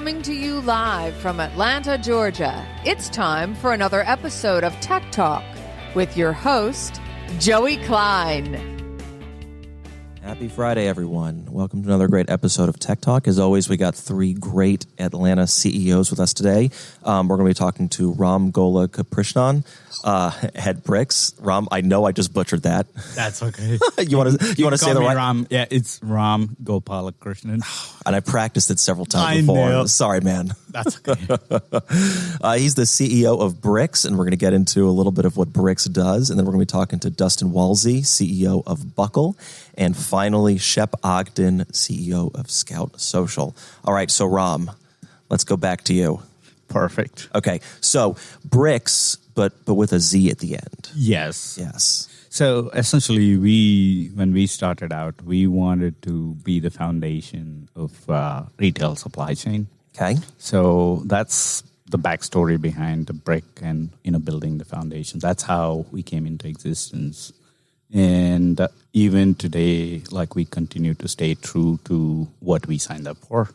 Coming to you live from Atlanta, Georgia, it's time for another episode of Tech Talk with your host, Joey Klein. Happy Friday, everyone. Welcome to another great episode of Tech Talk. As always, we got three great Atlanta CEOs with us today. We're going to be talking to Ram Gopalakrishnan, head Bricz. Ram, I know I just butchered that. That's okay. you want to say the right? Ram. Yeah, it's Ram Gopalakrishnan. And I practiced it several times before. Know. Sorry, man. That's okay. He's the CEO of Bricz, and we're going to get into a little bit of what Bricz does. And then we're going to be talking to Dustin Walsey, CEO of Buckle. And finally, Shep Ogden, CEO of Scout Socia. All right, so Ram, let's go back to you. Perfect. Okay, so Bricz, but with a Z at the end. Yes. Yes. So essentially, when we started out, we wanted to be the foundation of retail supply chain. Okay. So that's the backstory behind the brick and building the foundation. That's how we came into existence. And even today, we continue to stay true to what we signed up for.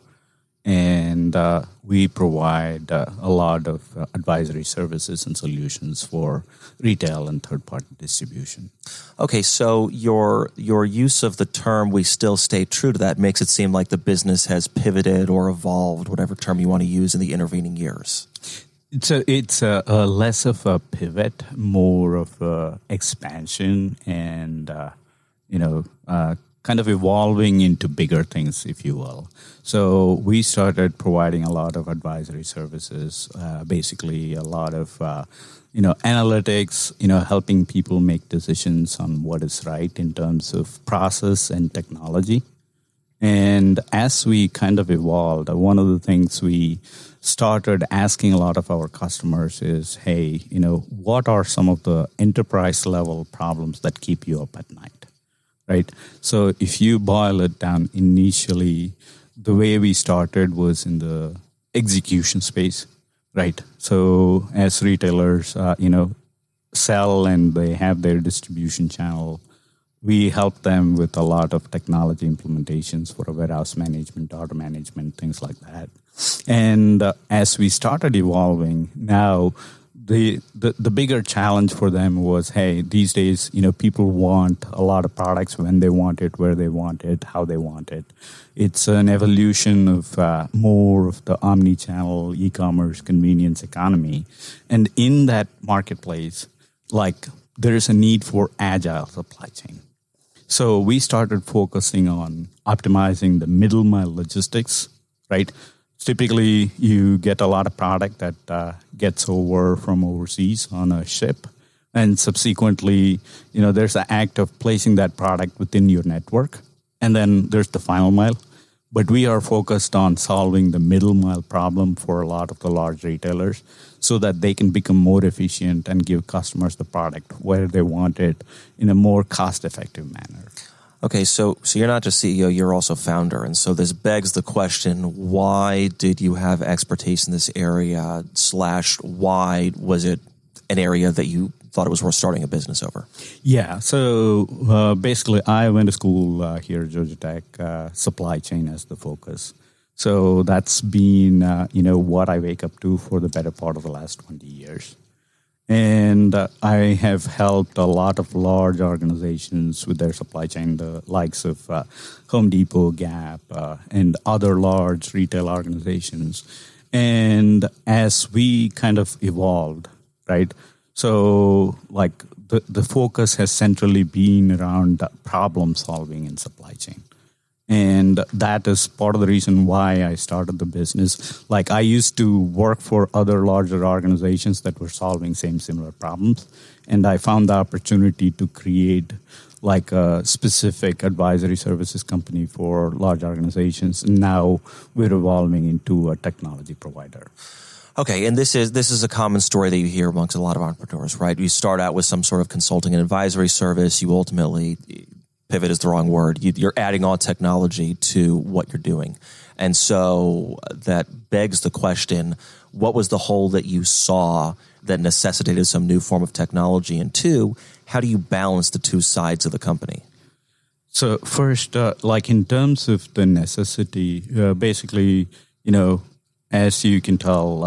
And we provide a lot of advisory services and solutions for retail and third-party distribution. Okay, so your use of the term "we still stay true to that" makes it seem like the business has pivoted or evolved, whatever term you want to use, in the intervening years. It's a less of a pivot, more of a expansion, and kind of evolving into bigger things, if you will. So we started providing a lot of advisory services, basically a lot of analytics, helping people make decisions on what is right in terms of process and technology. And as we kind of evolved, one of the things we started asking a lot of our customers is, hey, what are some of the enterprise level problems that keep you up at night, right? So if you boil it down, initially, the way we started was in the execution space, right? So as retailers, sell and they have their distribution channel, we help them with a lot of technology implementations for warehouse management, order management, things like that. And as we started evolving, now the bigger challenge for them was, hey, these days, people want a lot of products when they want it, where they want it, how they want it. It's an evolution of more of the omni-channel e-commerce convenience economy. And in that marketplace, there is a need for agile supply chain. So we started focusing on optimizing the middle mile logistics, right? Typically, you get a lot of product that gets over from overseas on a ship. And subsequently, there's an act of placing that product within your network. And then there's the final mile. But we are focused on solving the middle mile problem for a lot of the large retailers so that they can become more efficient and give customers the product where they want it in a more cost-effective manner. Okay, so you're not just CEO, you're also founder. And so this begs the question, why did you have expertise in this area / why was it an area that you thought it was worth starting a business over? Yeah, so basically I went to school here at Georgia Tech, supply chain as the focus. So that's been, what I wake up to for the better part of the last 20 years. And I have helped a lot of large organizations with their supply chain, the likes of Home Depot, Gap, and other large retail organizations. And as we kind of evolved, right, so the focus has centrally been around problem solving in supply chain. And that is part of the reason why I started the business. I used to work for other larger organizations that were solving similar problems. And I found the opportunity to create a specific advisory services company for large organizations. And now we're evolving into a technology provider. Okay, and this is a common story that you hear amongst a lot of entrepreneurs, right? You start out with some sort of consulting and advisory service. You ultimately... pivot is the wrong word. You're adding on technology to what you're doing. And so that begs the question, what was the hole that you saw that necessitated some new form of technology? And two, how do you balance the two sides of the company? So first, in terms of the necessity, basically, as you can tell,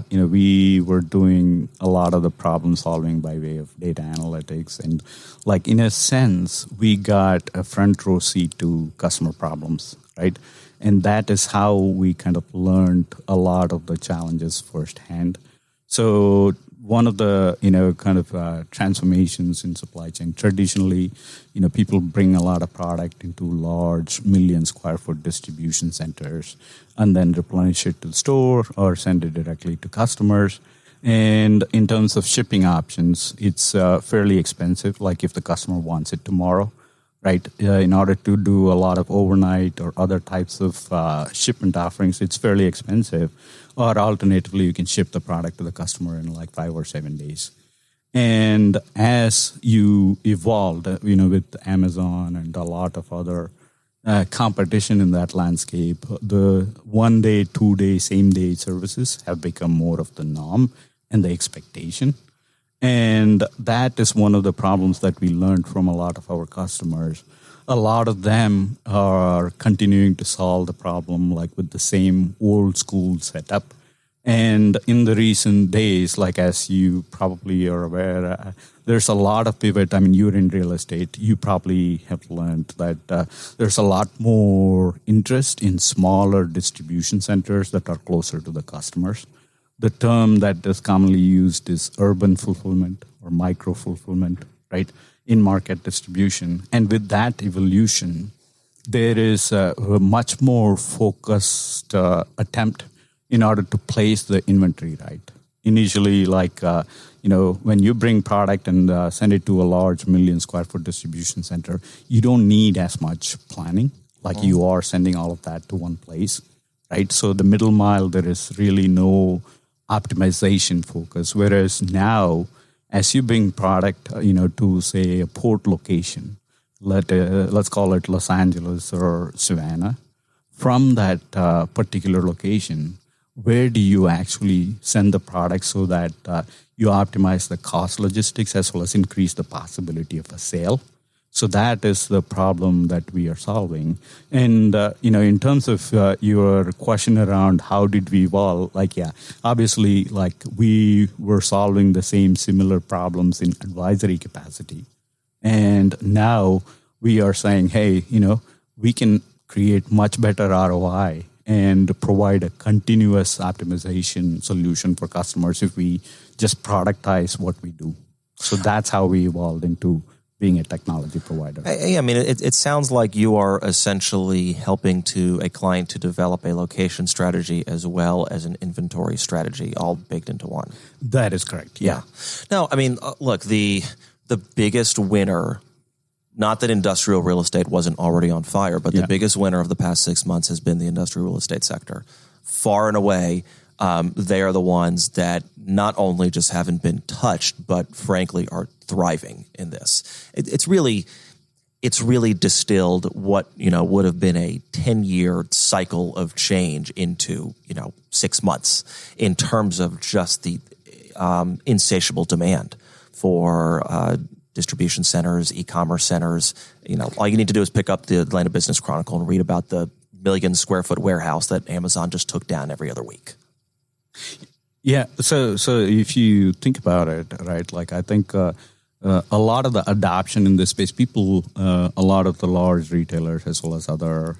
we were doing a lot of the problem solving by way of data analytics. And in a sense, we got a front row seat to customer problems, right? And that is how we kind of learned a lot of the challenges firsthand. So one of the, transformations in supply chain, traditionally, people bring a lot of product into large million square foot distribution centers and then replenish it to the store or send it directly to customers. And in terms of shipping options, it's fairly expensive, like if the customer wants it tomorrow, right? In order to do a lot of overnight or other types of shipment offerings, it's fairly expensive. Or alternatively, you can ship the product to the customer in 5 or 7 days. And as you evolved, with Amazon and a lot of other competition in that landscape, the 1 day, 2 day, same day services have become more of the norm and the expectation. And that is one of the problems that we learned from a lot of our customers. A lot of them are continuing to solve the problem with the same old school setup. And in the recent days, as you probably are aware, there's a lot of pivot. I mean, you're in real estate. You probably have learned that there's a lot more interest in smaller distribution centers that are closer to the customers. The term that is commonly used is urban fulfillment or micro fulfillment, right? In market distribution. And with that evolution, there is a much more focused attempt in order to place the inventory right. Initially, when you bring product and send it to a large million square foot distribution center, you don't need as much planning you are sending all of that to one place, right? So the middle mile, there is really no optimization focus. Whereas now, as you bring product, to say a port location, let's call it Los Angeles or Savannah, from that particular location, where do you actually send the product so that you optimize the cost logistics as well as increase the possibility of a sale? So that is the problem that we are solving. And, in terms of your question around how did we evolve, obviously, we were solving the same similar problems in advisory capacity. And now we are saying, hey, we can create much better ROI and provide a continuous optimization solution for customers if we just productize what we do. So that's how we evolved into being a technology provider. I mean, it sounds like you are essentially helping a client to develop a location strategy as well as an inventory strategy, all baked into one. That is correct. Yeah. No, I mean, look, the biggest winner, not that industrial real estate wasn't already on fire, but the biggest winner of the past 6 months has been the industrial real estate sector. Far and away, they are the ones that not only just haven't been touched, but frankly are thriving in this. It's really distilled what would have been a 10-year cycle of change into 6 months in terms of just the insatiable demand for distribution centers, e-commerce centers. All you need to do is pick up the Atlanta Business Chronicle and read about the 1 million square foot warehouse that Amazon just took down every other week. Yeah. So if you think about it, right, I think a lot of the adoption in this space, people, a lot of the large retailers as well as other,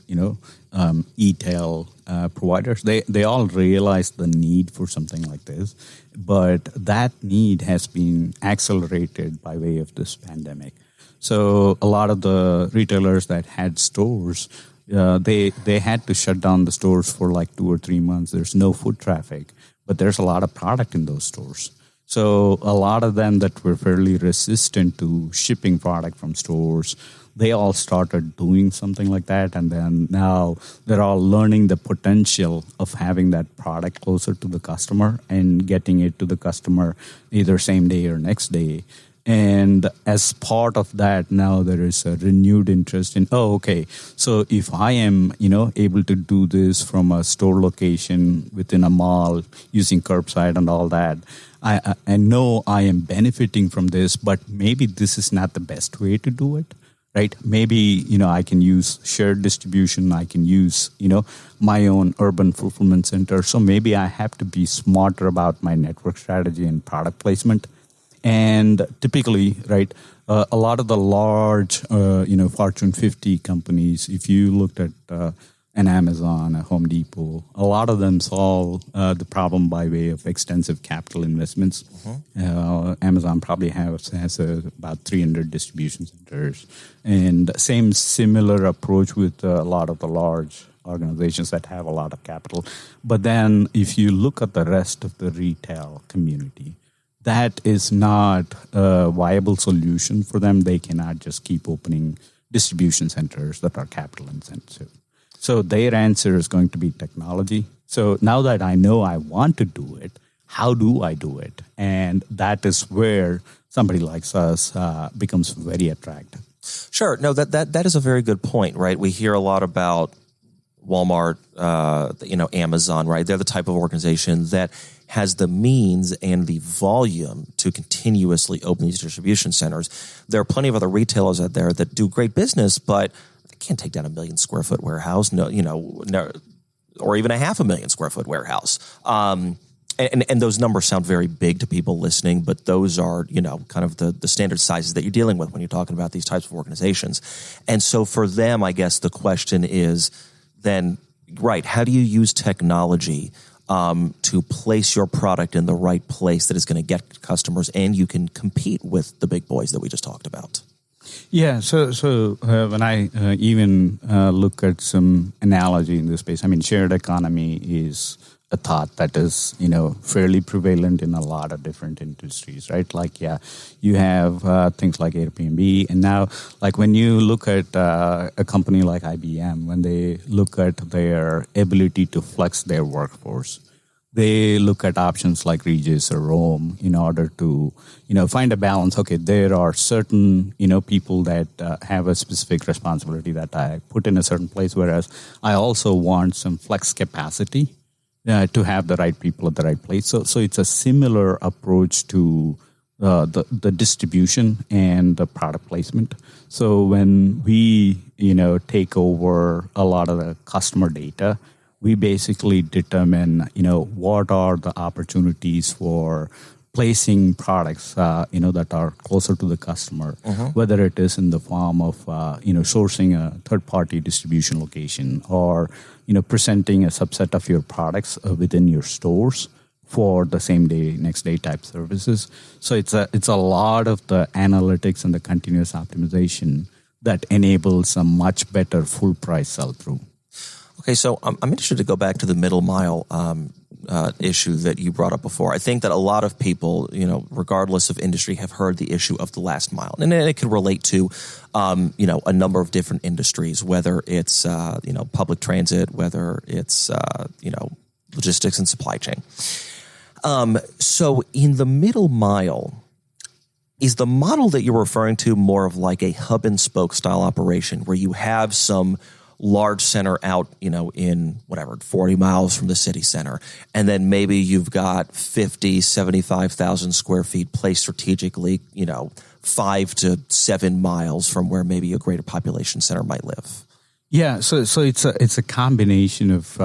e-tail providers, they all realize the need for something like this. But that need has been accelerated by way of this pandemic. So a lot of the retailers that had stores, they had to shut down the stores for 2 or 3 months. There's no foot traffic, but there's a lot of product in those stores. So a lot of them that were fairly resistant to shipping product from stores, they all started doing something like that. And then now they're all learning the potential of having that product closer to the customer and getting it to the customer either same day or next day. And as part of that, now there is a renewed interest in, so if I am, able to do this from a store location within a mall using curbside and all that, I know I am benefiting from this, but maybe this is not the best way to do it, right? Maybe, I can use shared distribution. I can use, my own urban fulfillment center. So maybe I have to be smarter about my network strategy and product placement. And typically, right, a lot of the large, Fortune 50 companies, if you looked at an Amazon, a Home Depot, a lot of them solve the problem by way of extensive capital investments. Amazon probably has about 300 distribution centers. And similar approach with a lot of the large organizations that have a lot of capital. But then if you look at the rest of the retail community, that is not a viable solution for them. They cannot just keep opening distribution centers that are capital intensive. So their answer is going to be technology. So now that I know I want to do it, how do I do it? And that is where somebody like us becomes very attractive. Sure. No, that is a very good point, right? We hear a lot about Walmart, Amazon, right? They're the type of organization that has the means and the volume to continuously open these distribution centers. There are plenty of other retailers out there that do great business, but they can't take down 1 million square foot warehouse, or even a 500,000 square foot warehouse. And those numbers sound very big to people listening, but those are, kind of the standard sizes that you're dealing with when you're talking about these types of organizations. And so for them, I guess the question is then, right, how do you use technology to place your product in the right place that is going to get customers and you can compete with the big boys that we just talked about? Yeah, so when I even look at some analogy in this space, shared economy is a thought that is, fairly prevalent in a lot of different industries, right? Like, you have things like Airbnb, and now, like when you look at a company like IBM, when they look at their ability to flex their workforce, they look at options like Regis or Rome in order to, find a balance. Okay, there are certain, people that have a specific responsibility that I put in a certain place, whereas I also want some flex capacity to have the right people at the right place. So it's a similar approach to the distribution and the product placement. So when we, take over a lot of the customer data, we basically determine, what are the opportunities for placing products, that are closer to the customer, whether it is in the form of, sourcing a third-party distribution location or, presenting a subset of your products within your stores for the same day, next day type services. So it's a lot of the analytics and the continuous optimization that enables a much better full price sell-through. Okay, so I'm interested to go back to the middle mile issue that you brought up before. I think that a lot of people, regardless of industry, have heard the issue of the last mile. And it can relate to, a number of different industries, whether it's, public transit, whether it's, logistics and supply chain. So in the middle mile, is the model that you're referring to more of like a hub and spoke style operation where you have some large center out, in 40 miles from the city center. And then maybe you've got 50, 75,000 square feet placed strategically, 5 to 7 miles from where maybe a greater population center might live. Yeah. So it's a combination of,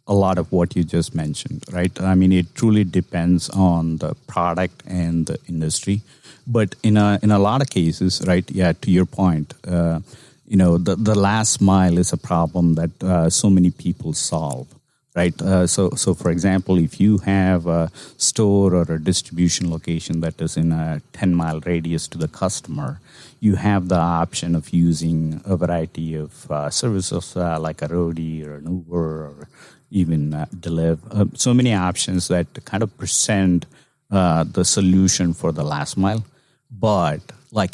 a lot of what you just mentioned, right? It truly depends on the product and the industry. But in a lot of cases, right? Yeah. To your point, the last mile is a problem that so many people solve, right? So for example, if you have a store or a distribution location that is in a 10-mile radius to the customer, you have the option of using a variety of services like a Roadie or an Uber or even Deliv. So many options that kind of present the solution for the last mile. But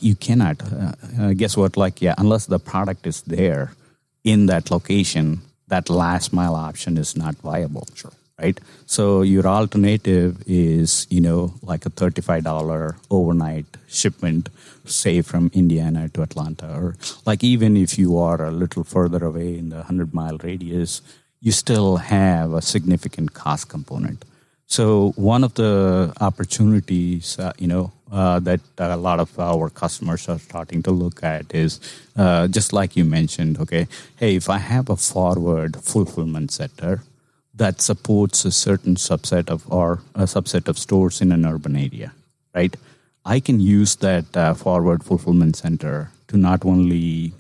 you cannot, guess what, unless the product is there in that location, that last mile option is not viable. Sure. Right? So your alternative is, like a $35 overnight shipment, say from Indiana to Atlanta, or even if you are a little further away in the 100-mile radius, you still have a significant cost component. So one of the opportunities, that a lot of our customers are starting to look at is just like you mentioned, okay, hey, if I have a forward fulfillment center that supports a certain subset of stores in an urban area, right? I can use that forward fulfillment center to not only,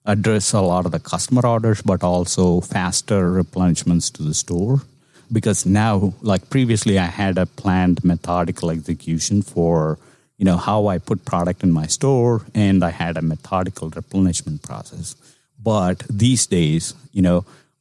address a lot of the customer orders, but also faster replenishments to the store. Because now, like previously, I had a planned methodical execution for, how I put product in my store, and I had a methodical replenishment process. But these days,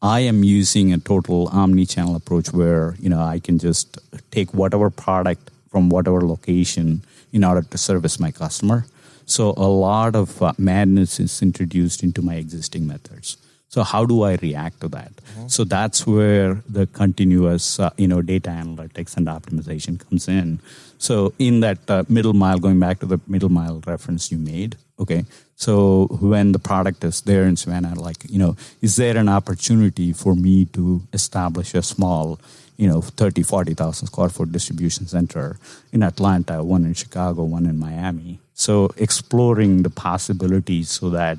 I am using a total omni-channel approach where, I can just take whatever product from whatever location in order to service my customer. So a lot of madness is introduced into my existing methods. So how do I react to that? Mm-hmm. So that's where the continuous, data analytics and optimization comes in. So in that middle mile, going back to the middle mile reference you made, okay, so when the product is there in Savannah, is there an opportunity for me to establish a small, 30, 40,000 square foot distribution center in Atlanta, one in Chicago, one in Miami? So exploring the possibilities so that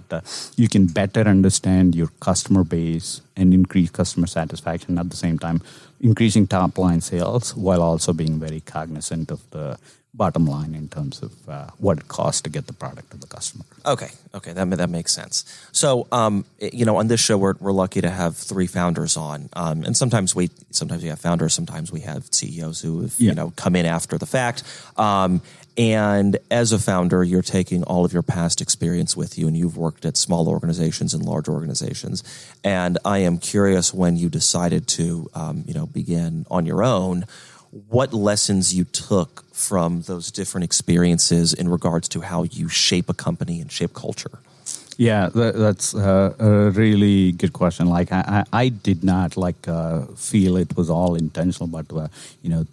you can better understand your customer base and increase customer satisfaction at the same time, increasing top line sales while also being very cognizant of the bottom line in terms of what it costs to get the product to the customer. Okay, that makes sense. So, on this show, we're lucky to have three founders on, and sometimes we have founders, sometimes we have CEOs who have come in after the fact. And as a founder, you're taking all of your past experience with you, and you've worked at small organizations and large organizations. And I am curious, when you decided to, begin on your own, what lessons you took from those different experiences in regards to how you shape a company and shape culture. Yeah, that's a really good question. Like I did not feel it was all intentional, but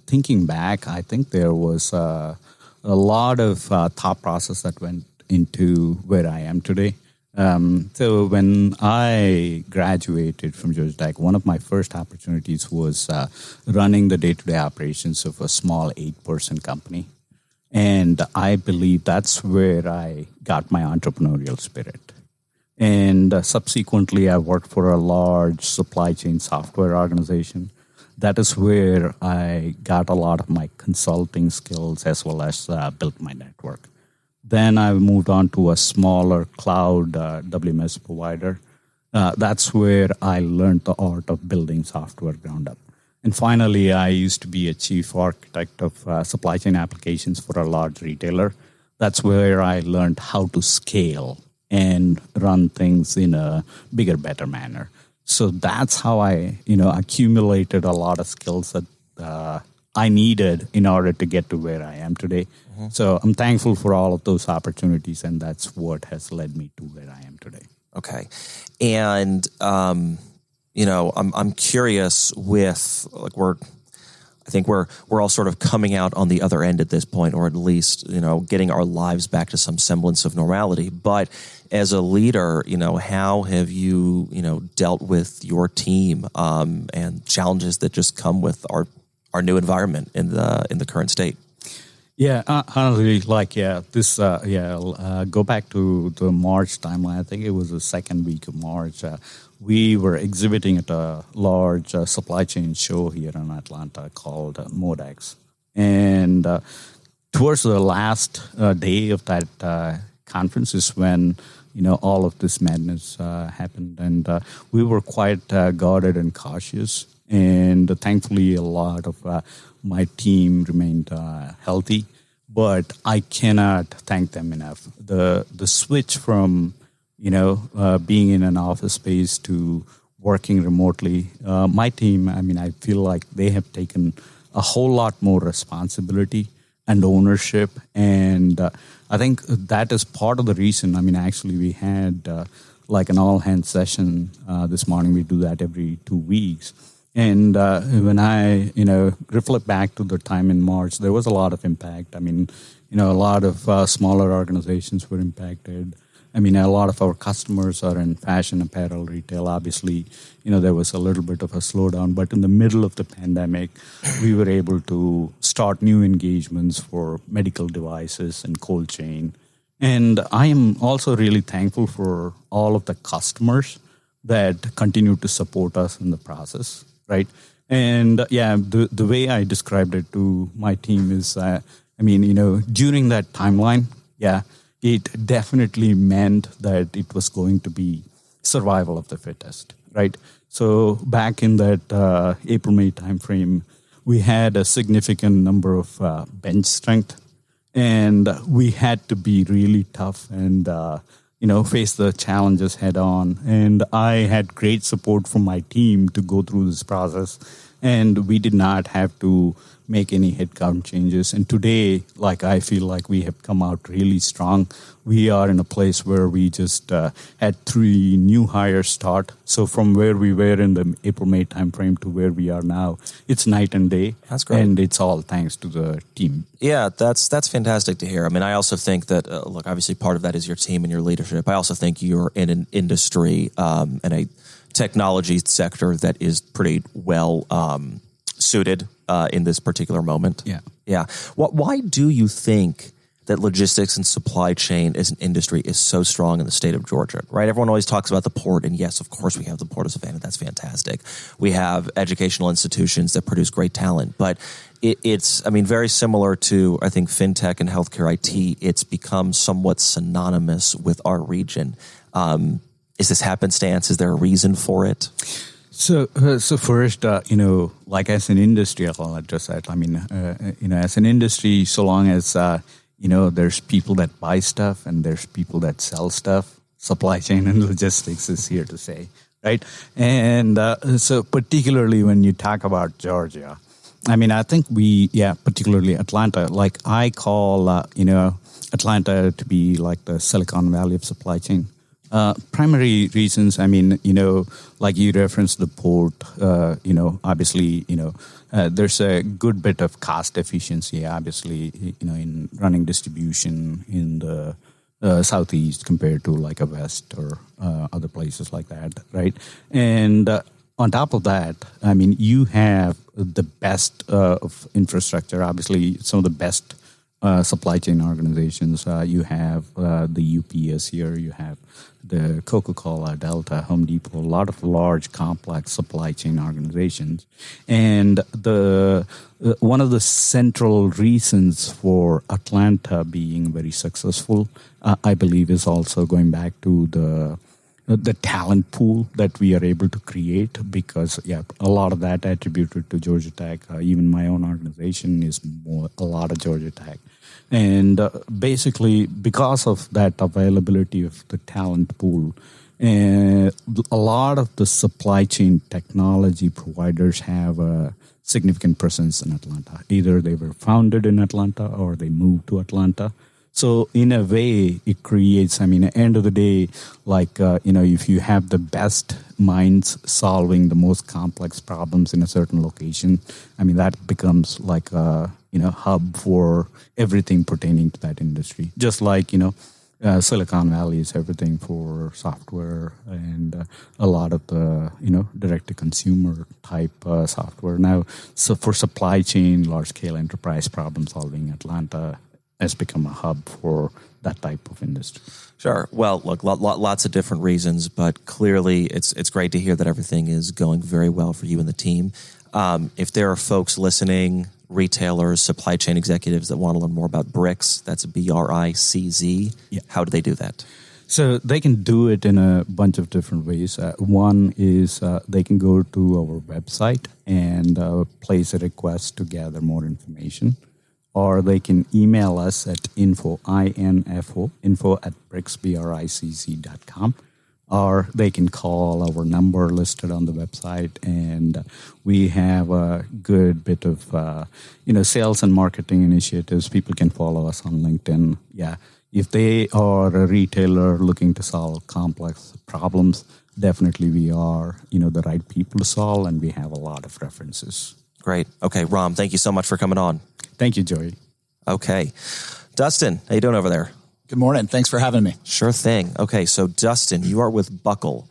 thinking back, I think there was a lot of thought process that went into where I am today. So when I graduated from Georgia Tech, one of my first opportunities was running the day-to-day operations of a small 8-person company. And I believe that's where I got my entrepreneurial spirit. And subsequently, I worked for a large supply chain software organization. That is where I got a lot of my consulting skills as well as built my network. Then I moved on to a smaller cloud WMS provider. That's where I learned the art of building software ground up. And finally, I used to be a chief architect of supply chain applications for a large retailer. That's where I learned how to scale and run things in a bigger, better manner. So that's how I, accumulated a lot of skills that I needed in order to get to where I am today. Mm-hmm. So I'm thankful for all of those opportunities, and that's what has led me to where I am today. Okay. And, I'm curious with, I think we're all sort of coming out on the other end at this point, or at least, getting our lives back to some semblance of normality. But as a leader, how have you, dealt with your team and challenges that just come with our new environment in the current state? Yeah, honestly, go back to the March timeline. I think it was the second week of March. We were exhibiting at a large supply chain show here in Atlanta called Modex. And towards the last day of that conference is when, all of this madness happened. And we were quite guarded and cautious. And thankfully, a lot of my team remained healthy. But I cannot thank them enough. The switch from being in an office space to working remotely, my team, I feel like they have taken a whole lot more responsibility and ownership. And I think that is part of the reason. Actually, we had an all-hands session this morning. We do that every 2 weeks. And when I, reflect back to the time in March, there was a lot of impact. A lot of smaller organizations were impacted. I mean, a lot of our customers are in fashion apparel retail. Obviously, there was a little bit of a slowdown, but in the middle of the pandemic, we were able to start new engagements for medical devices and cold chain. And I am also really thankful for all of the customers that continue to support us in the process, right? And the way I described it to my team is, during that timeline, it definitely meant that it was going to be survival of the fittest, right? So back in that April-May timeframe, we had a significant number of bench strength, and we had to be really tough and face the challenges head on. And I had great support from my team to go through this process, and we did not have to make any headcount changes. And today, I feel like we have come out really strong. We are in a place where we just had 3 new hires start. So from where we were in the April-May timeframe to where we are now, it's night and day. That's great. And it's all thanks to the team. Yeah, that's fantastic to hear. I mean, I also think that, obviously part of that is your team and your leadership. I also think you're in an industry and a technology sector that is pretty well suited in this particular moment. Yeah. Why do you think that logistics and supply chain as an industry is so strong in the state of Georgia, right? Everyone always talks about the port, and yes, of course, we have the Port of Savannah. That's fantastic. We have educational institutions that produce great talent, but it's very similar to, I think, fintech and healthcare IT. It's become somewhat synonymous with our region. Is this happenstance? Is there a reason for it? So first, as an industry, I'll address that. As an industry, so long as, there's people that buy stuff and there's people that sell stuff, supply chain and logistics is here to stay, right? And so particularly when you talk about Georgia, I think particularly Atlanta, I call, Atlanta to be like the Silicon Valley of supply chain. Primary reasons, like you referenced the port, obviously, there's a good bit of cost efficiency, obviously, in running distribution in the Southeast compared to like a West or other places like that, right? And on top of that, you have the best of infrastructure, obviously, some of the best supply chain organizations. You have the UPS here, you have the Coca-Cola, Delta, Home Depot, a lot of large, complex supply chain organizations. And one of the central reasons for Atlanta being very successful, I believe, is also going back to the talent pool that we are able to create, because a lot of that attributed to Georgia Tech. Even my own organization is a lot of Georgia Tech. And basically, because of that availability of the talent pool, a lot of the supply chain technology providers have a significant presence in Atlanta. Either they were founded in Atlanta or they moved to Atlanta. So in a way, it creates, at the end of the day, if you have the best minds solving the most complex problems in a certain location, that becomes like a, hub for everything pertaining to that industry. Just like, Silicon Valley is everything for software and a lot of the, direct-to-consumer type software. Now, so for supply chain, large-scale enterprise problem solving, Atlanta has become a hub for that type of industry. Sure. Well, look, lots of different reasons, but clearly it's great to hear that everything is going very well for you and the team. If there are folks listening, retailers, supply chain executives that want to learn more about Bricz, that's BRICZ, how do they do that? So they can do it in a bunch of different ways. One is they can go to our website and place a request to gather more information. Or they can email us at info at bricz.com. Or they can call our number listed on the website, and we have a good bit of sales and marketing initiatives. People can follow us on LinkedIn. If they are a retailer looking to solve complex problems, definitely we are the right people to solve, and we have a lot of references. Great. Okay, Ram, thank you so much for coming on. Thank you, Joey. Okay. Dustin, how you doing over there? Good morning. Thanks for having me. Sure thing. Okay, so Dustin, you are with Buckle.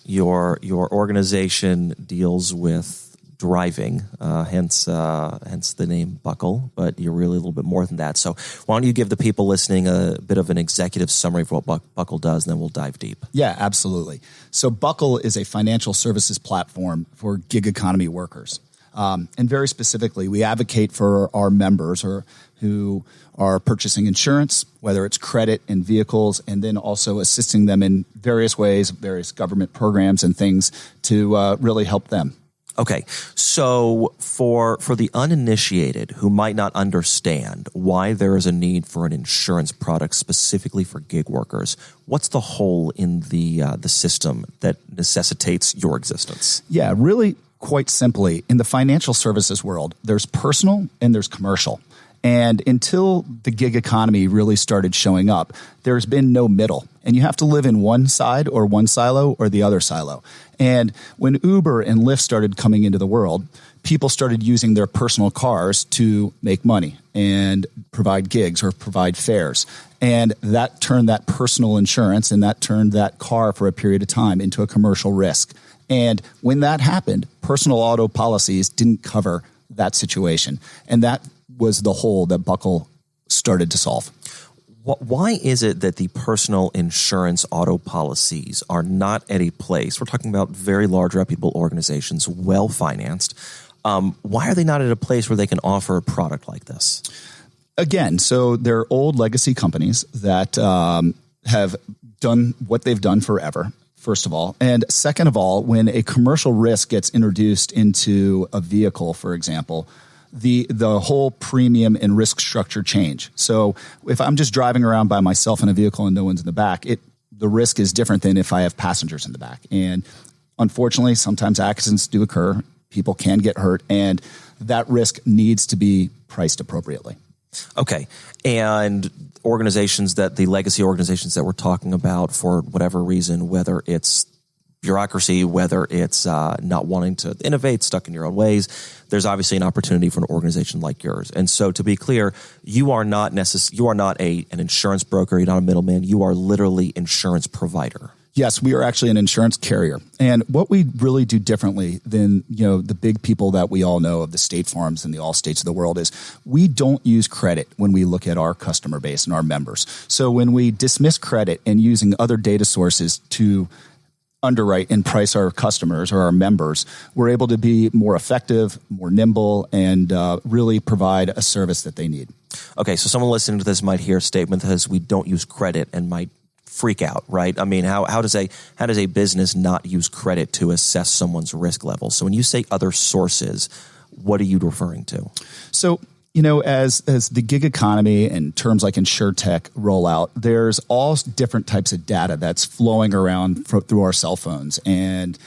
Your organization deals with driving, hence the name Buckle, but you're really a little bit more than that. So why don't you give the people listening a bit of an executive summary of what Buckle does, and then we'll dive deep. Yeah, absolutely. So Buckle is a financial services platform for gig economy workers. And very specifically, we advocate for our members who are purchasing insurance, whether it's credit and vehicles, and then also assisting them in various ways, various government programs and things to really help them. Okay, so for the uninitiated who might not understand why there is a need for an insurance product specifically for gig workers, what's the hole in the system that necessitates your existence? Yeah, really quite simply, in the financial services world, there's personal and there's commercial. And until the gig economy really started showing up, there's been no middle. And you have to live in one side or one silo or the other silo. And when Uber and Lyft started coming into the world, people started using their personal cars to make money and provide gigs or provide fares. And that turned that personal insurance and that turned that car for a period of time into a commercial risk. And when that happened, personal auto policies didn't cover that situation. And that was the hole that Buckle started to solve. Why is it that the personal insurance auto policies are not at a place, we're talking about very large reputable organizations, well-financed, why are they not at a place where they can offer a product like this? Again, so they're old legacy companies that have done what they've done forever, first of all. And second of all, when a commercial risk gets introduced into a vehicle, for example, the whole premium and risk structure change. So if I'm just driving around by myself in a vehicle and no one's in the back, the risk is different than if I have passengers in the back. And unfortunately, sometimes accidents do occur. People can get hurt, and that risk needs to be priced appropriately. Okay. And the legacy organizations that we're talking about, for whatever reason, whether it's bureaucracy, whether it's not wanting to innovate, stuck in your own ways, there's obviously an opportunity for an organization like yours. And so, to be clear, you are not an insurance broker, you're not a middleman, you are literally insurance provider. Yes, we are actually an insurance carrier. And what we really do differently than, the big people that we all know of, the State Farms and the Allstates of the world, is we don't use credit when we look at our customer base and our members. So when we dismiss credit and using other data sources to underwrite and price our customers or our members, we're able to be more effective, more nimble, and really provide a service that they need. Okay, so someone listening to this might hear a statement that says we don't use credit and might freak out, right? I mean, how does a business not use credit to assess someone's risk level? So when you say other sources, what are you referring to? So, as the gig economy and terms like InsurTech roll out, there's all different types of data that's flowing around through our cell phones and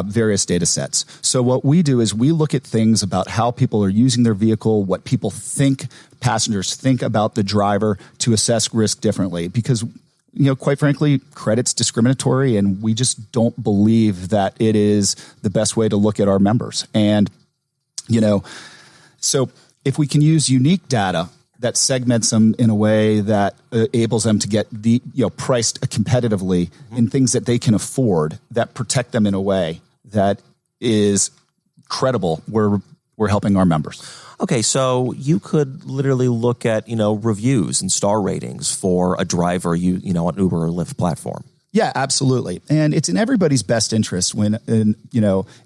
various data sets. So what we do is we look at things about how people are using their vehicle, what people think, passengers think about the driver, to assess risk differently. Because quite frankly, credit's discriminatory, and we just don't believe that it is the best way to look at our members. And, so if we can use unique data that segments them in a way that enables them to get priced competitively in things that they can afford, that protect them in a way that is credible, we're helping our members. Okay, so you could literally look at, reviews and star ratings for a driver, on Uber or Lyft platform. Yeah, absolutely. And it's in everybody's best interest when,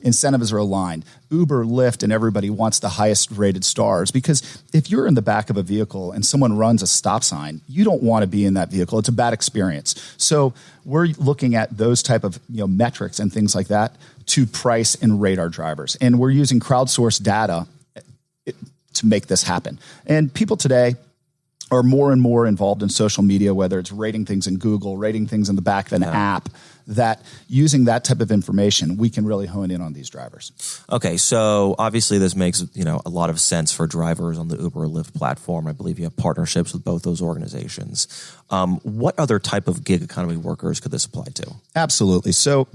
incentives are aligned. Uber, Lyft, and everybody wants the highest rated stars, because if you're in the back of a vehicle and someone runs a stop sign, you don't want to be in that vehicle. It's a bad experience. So we're looking at those type of, metrics and things like that to price and rate our drivers. And we're using crowdsourced data to make this happen. And people today are more and more involved in social media, whether it's rating things in Google, rating things in the back of an app, that using that type of information, we can really hone in on these drivers. Okay, so obviously this makes a lot of sense for drivers on the Uber or Lyft platform. I believe you have partnerships with both those organizations. What other type of gig economy workers could this apply to? Absolutely. So,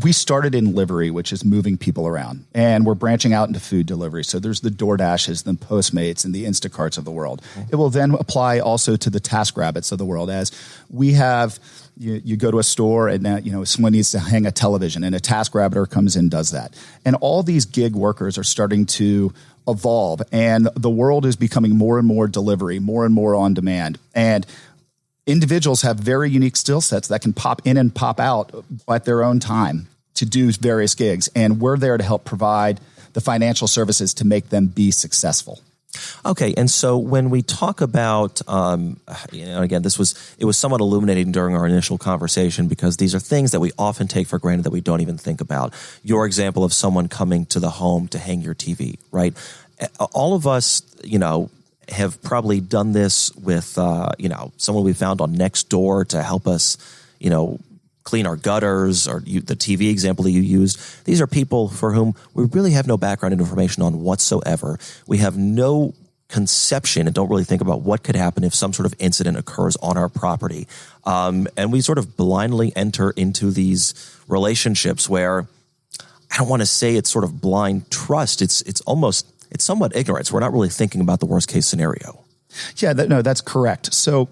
We started in livery, which is moving people around, and we're branching out into food delivery. So there's the DoorDashes, the Postmates, and the Instacarts of the world. It will then apply also to the TaskRabbits of the world, as we have. You go to a store and now, someone needs to hang a television, and a TaskRabbiter comes in and does that. And all these gig workers are starting to evolve, and the world is becoming more and more delivery, more and more on demand. And individuals have very unique skill sets that can pop in and pop out at their own time to do various gigs. And we're there to help provide the financial services to make them be successful. Okay, and so when we talk about, again, it was somewhat illuminating during our initial conversation, because these are things that we often take for granted that we don't even think about. Your example of someone coming to the home to hang your TV, right? All of us, have probably done this with, someone we found on Nextdoor to help us, clean our gutters, or the TV example that you used. These are people for whom we really have no background information on whatsoever. We have no conception and don't really think about what could happen if some sort of incident occurs on our property. And we sort of blindly enter into these relationships where, I don't want to say it's sort of blind trust. It's somewhat ignorance. We're not really thinking about the worst case scenario. Yeah, that's correct. So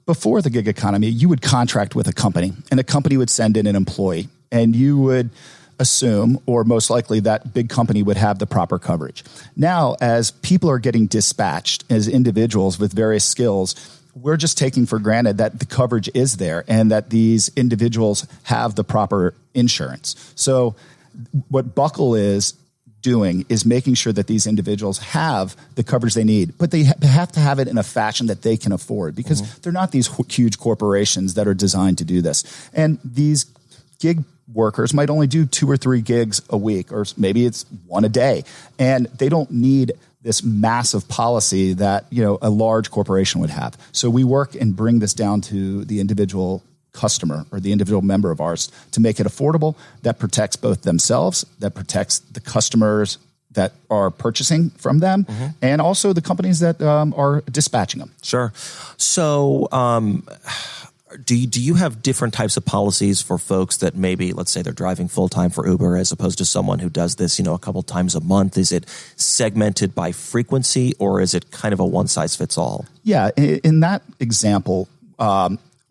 before the gig economy, you would contract with a company, and a company would send in an employee, and you would assume, or most likely, that big company would have the proper coverage. Now, as people are getting dispatched as individuals with various skills, we're just taking for granted that the coverage is there and that these individuals have the proper insurance. So what Buckle is doing is making sure that these individuals have the coverage they need, but they have to have it in a fashion that they can afford, because they're not these huge corporations that are designed to do this. And these gig workers might only do 2 or 3 gigs a week, or maybe it's 1 a day, and they don't need this massive policy that a large corporation would have. So we work and bring this down to the individual customer or the individual member of ours to make it affordable, that protects both themselves, that protects the customers that are purchasing from them, and also the companies that are dispatching them. Sure. So do you have different types of policies for folks that maybe, let's say they're driving full-time for Uber as opposed to someone who does this, a couple times a month? Is it segmented by frequency, or is it kind of a one-size-fits-all? Yeah, in that example,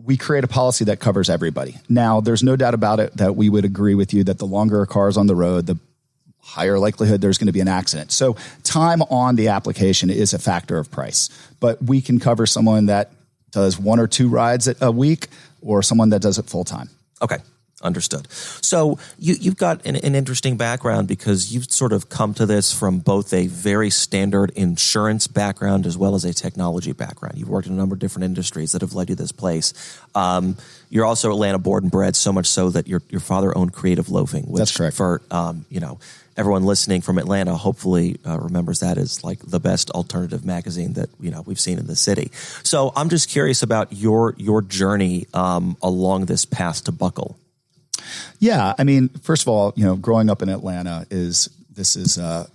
we create a policy that covers everybody. Now, there's no doubt about it that we would agree with you that the longer a car is on the road, the higher likelihood there's going to be an accident. So time on the application is a factor of price. But we can cover someone that does 1 or 2 rides a week, or someone that does it full time. Okay. Understood. So you've got an interesting background, because you've sort of come to this from both a very standard insurance background as well as a technology background. You've worked in a number of different industries that have led you to this place. You're also Atlanta born and bred, so much so that your father owned Creative Loafing, which that's correct. For everyone listening from Atlanta hopefully remembers that as like the best alternative magazine that we've seen in the city. So I'm just curious about your journey along this path to Buckle. Yeah, I mean, first of all, growing up in Atlanta is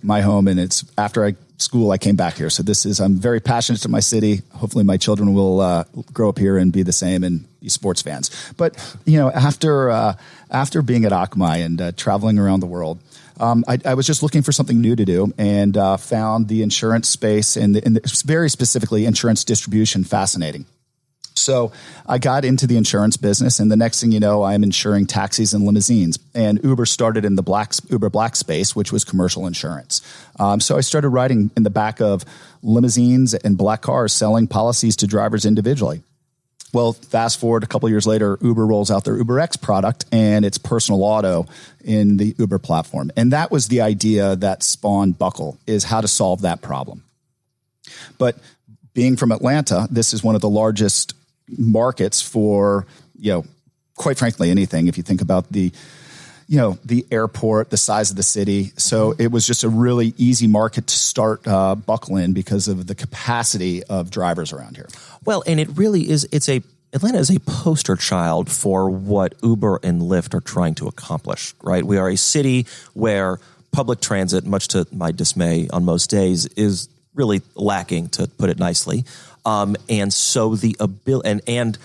my home, and it's after school I came back here. So I'm very passionate to my city. Hopefully my children will grow up here and be the same and be sports fans. But, after being at Akamai and traveling around the world, I was just looking for something new to do, and found the insurance space and very specifically insurance distribution fascinating. So I got into the insurance business, and the next thing you know, I'm insuring taxis and limousines. And Uber started in the Uber Black space, which was commercial insurance. So I started riding in the back of limousines and black cars, selling policies to drivers individually. Well, fast forward a couple of years later, Uber rolls out their UberX product, and it's personal auto in the Uber platform. And that was the idea that spawned Buckle, is how to solve that problem. But being from Atlanta, this is one of the largest markets for, quite frankly, anything. If you think about the airport, the size of the city. So it was just a really easy market to start Buckle in, because of the capacity of drivers around here. Well, and it really is, Atlanta is a poster child for what Uber and Lyft are trying to accomplish, right? We are a city where public transit, much to my dismay on most days, is really lacking, to put it nicely. And so the ability, and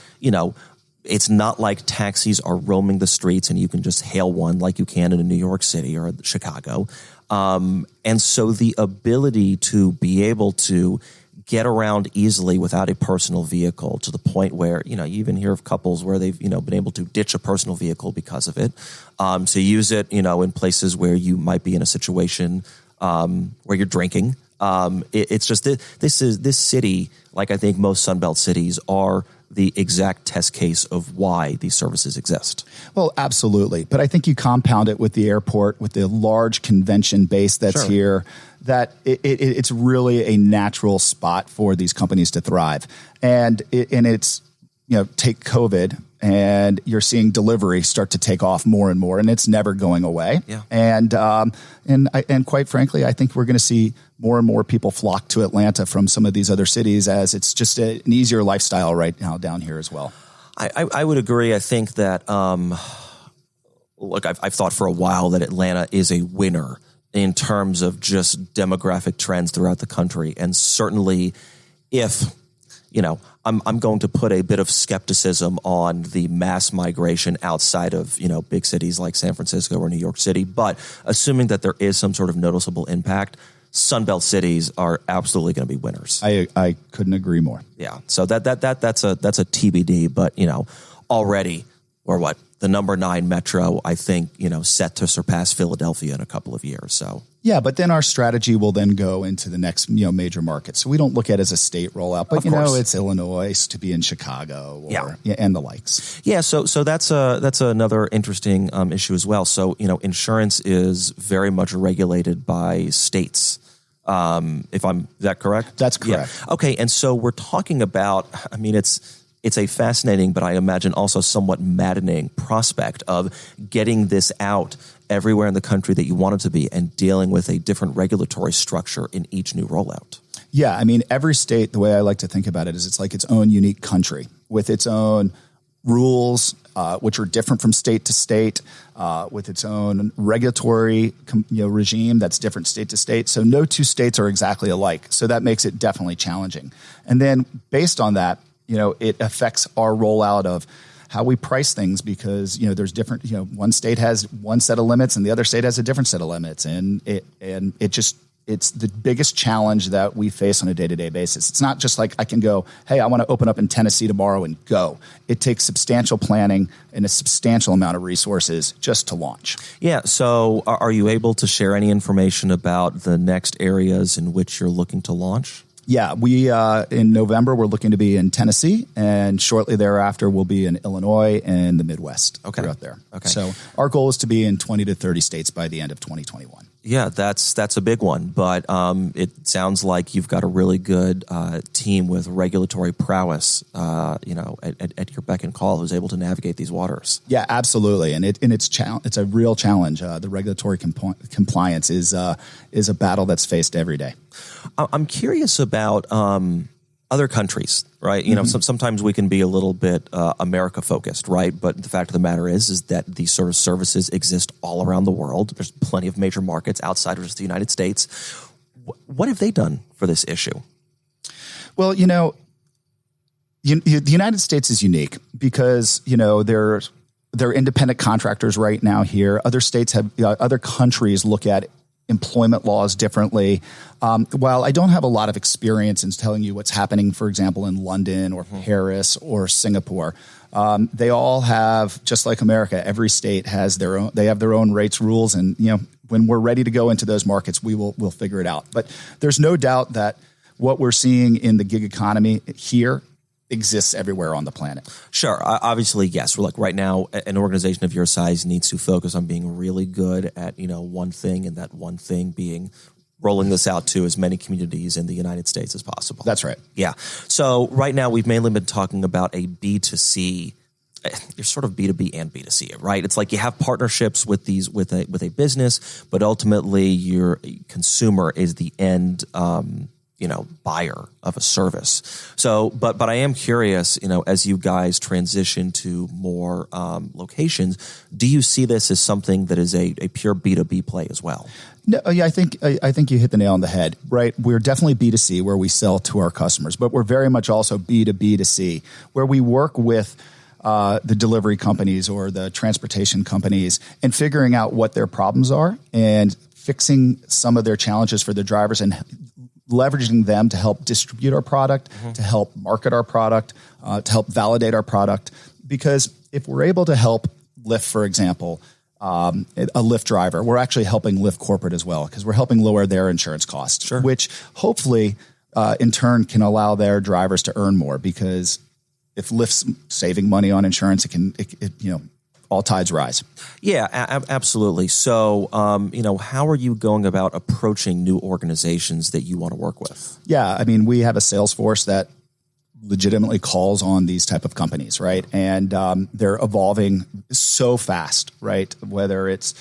It's not like taxis are roaming the streets and you can just hail one like you can in New York City or Chicago. And so the ability to be able to get around easily without a personal vehicle, to the point where, you even hear of couples where they've, been able to ditch a personal vehicle because of it. To use it, in places where you might be in a situation where you're drinking. It's just this city, like I think most Sunbelt cities, are the exact test case of why these services exist. Well, absolutely. But I think you compound it with the airport, with the large convention base that's here, that it's really a natural spot for these companies to thrive. And it's, take COVID, and you're seeing delivery start to take off more and more, and it's never going away. Yeah. And quite frankly, I think we're going to see more and more people flock to Atlanta from some of these other cities, as it's just an easier lifestyle right now down here as well. I would agree. I think that, look, I've thought for a while that Atlanta is a winner in terms of just demographic trends throughout the country. And certainly if, I'm going to put a bit of skepticism on the mass migration outside of, big cities like San Francisco or New York City. But assuming that there is some sort of noticeable impact, Sunbelt cities are absolutely going to be winners. I couldn't agree more. Yeah. So that's a TBD, but already we're the number 9 metro, I think, set to surpass Philadelphia in a couple of years. So yeah, but then our strategy will then go into the next, major market. So we don't look at it as a state rollout, but it's Illinois to be in Chicago and the likes. Yeah. So that's another interesting issue as well. So, insurance is very much regulated by states. Is that correct? That's correct. Yeah. Okay. And so we're talking about, it's a fascinating, but I imagine also somewhat maddening prospect of getting this out everywhere in the country that you want it to be, and dealing with a different regulatory structure in each new rollout. Yeah, every state, the way I like to think about it is it's like its own unique country with its own rules, which are different from state to state, with its own regulatory regime that's different state to state. So no two states are exactly alike. So that makes it definitely challenging. And then based on that, it affects our rollout of how we price things, because, there's different, one state has one set of limits and the other state has a different set of limits. And it's the biggest challenge that we face on a day-to-day basis. It's not just like I can go, hey, I want to open up in Tennessee tomorrow and go. It takes substantial planning and a substantial amount of resources just to launch. Yeah. So are you able to share any information about the next areas in which you're looking to launch? Yeah, we in November, we're looking to be in Tennessee, and shortly thereafter, we'll be in Illinois and the Midwest throughout there. Okay. So our goal is to be in 20 to 30 states by the end of 2021. Yeah, that's a big one, but it sounds like you've got a really good team with regulatory prowess, at your beck and call, who's able to navigate these waters. Yeah, absolutely, and it's a real challenge. The regulatory compliance is a battle that's faced every day. I'm curious about other countries, right? Sometimes we can be a little bit America focused, right? But the fact of the matter is that these sort of services exist all around the world. There's plenty of major markets outside of just the United States. What have they done for this issue? Well, the United States is unique because, they're independent contractors right now here. Other states other countries look at employment laws differently. While I don't have a lot of experience in telling you what's happening, for example, in London or Paris or Singapore, they all have, just like America, every state has they have their own rates, rules, and when we're ready to go into those markets, we'll figure it out. But there's no doubt that what we're seeing in the gig economy here exists everywhere on the planet. Sure. Obviously, yes. We're right now, an organization of your size needs to focus on being really good at, one thing, and that one thing being rolling this out to as many communities in the United States as possible. That's right. Yeah. So right now we've mainly been talking about a B2C. You're sort of B2B and B2C, right? It's like you have partnerships with a business, but ultimately your consumer is the end buyer of a service. So, but I am curious, as you guys transition to more locations, do you see this as something that is a pure B2B play as well? No, yeah, I think you hit the nail on the head, right? We're definitely B2C where we sell to our customers, but we're very much also B2B2C where we work with the delivery companies or the transportation companies and figuring out what their problems are and fixing some of their challenges for the drivers and leveraging them to help distribute our product, to help market our product, to help validate our product. Because if we're able to help Lyft, for example, a Lyft driver, we're actually helping Lyft corporate as well because we're helping lower their insurance costs, which hopefully in turn can allow their drivers to earn more because if Lyft's saving money on insurance, all tides rise. Yeah, absolutely. So, how are you going about approaching new organizations that you want to work with? Yeah, I mean, we have a sales force that legitimately calls on these type of companies, right? And they're evolving so fast, right? Whether it's,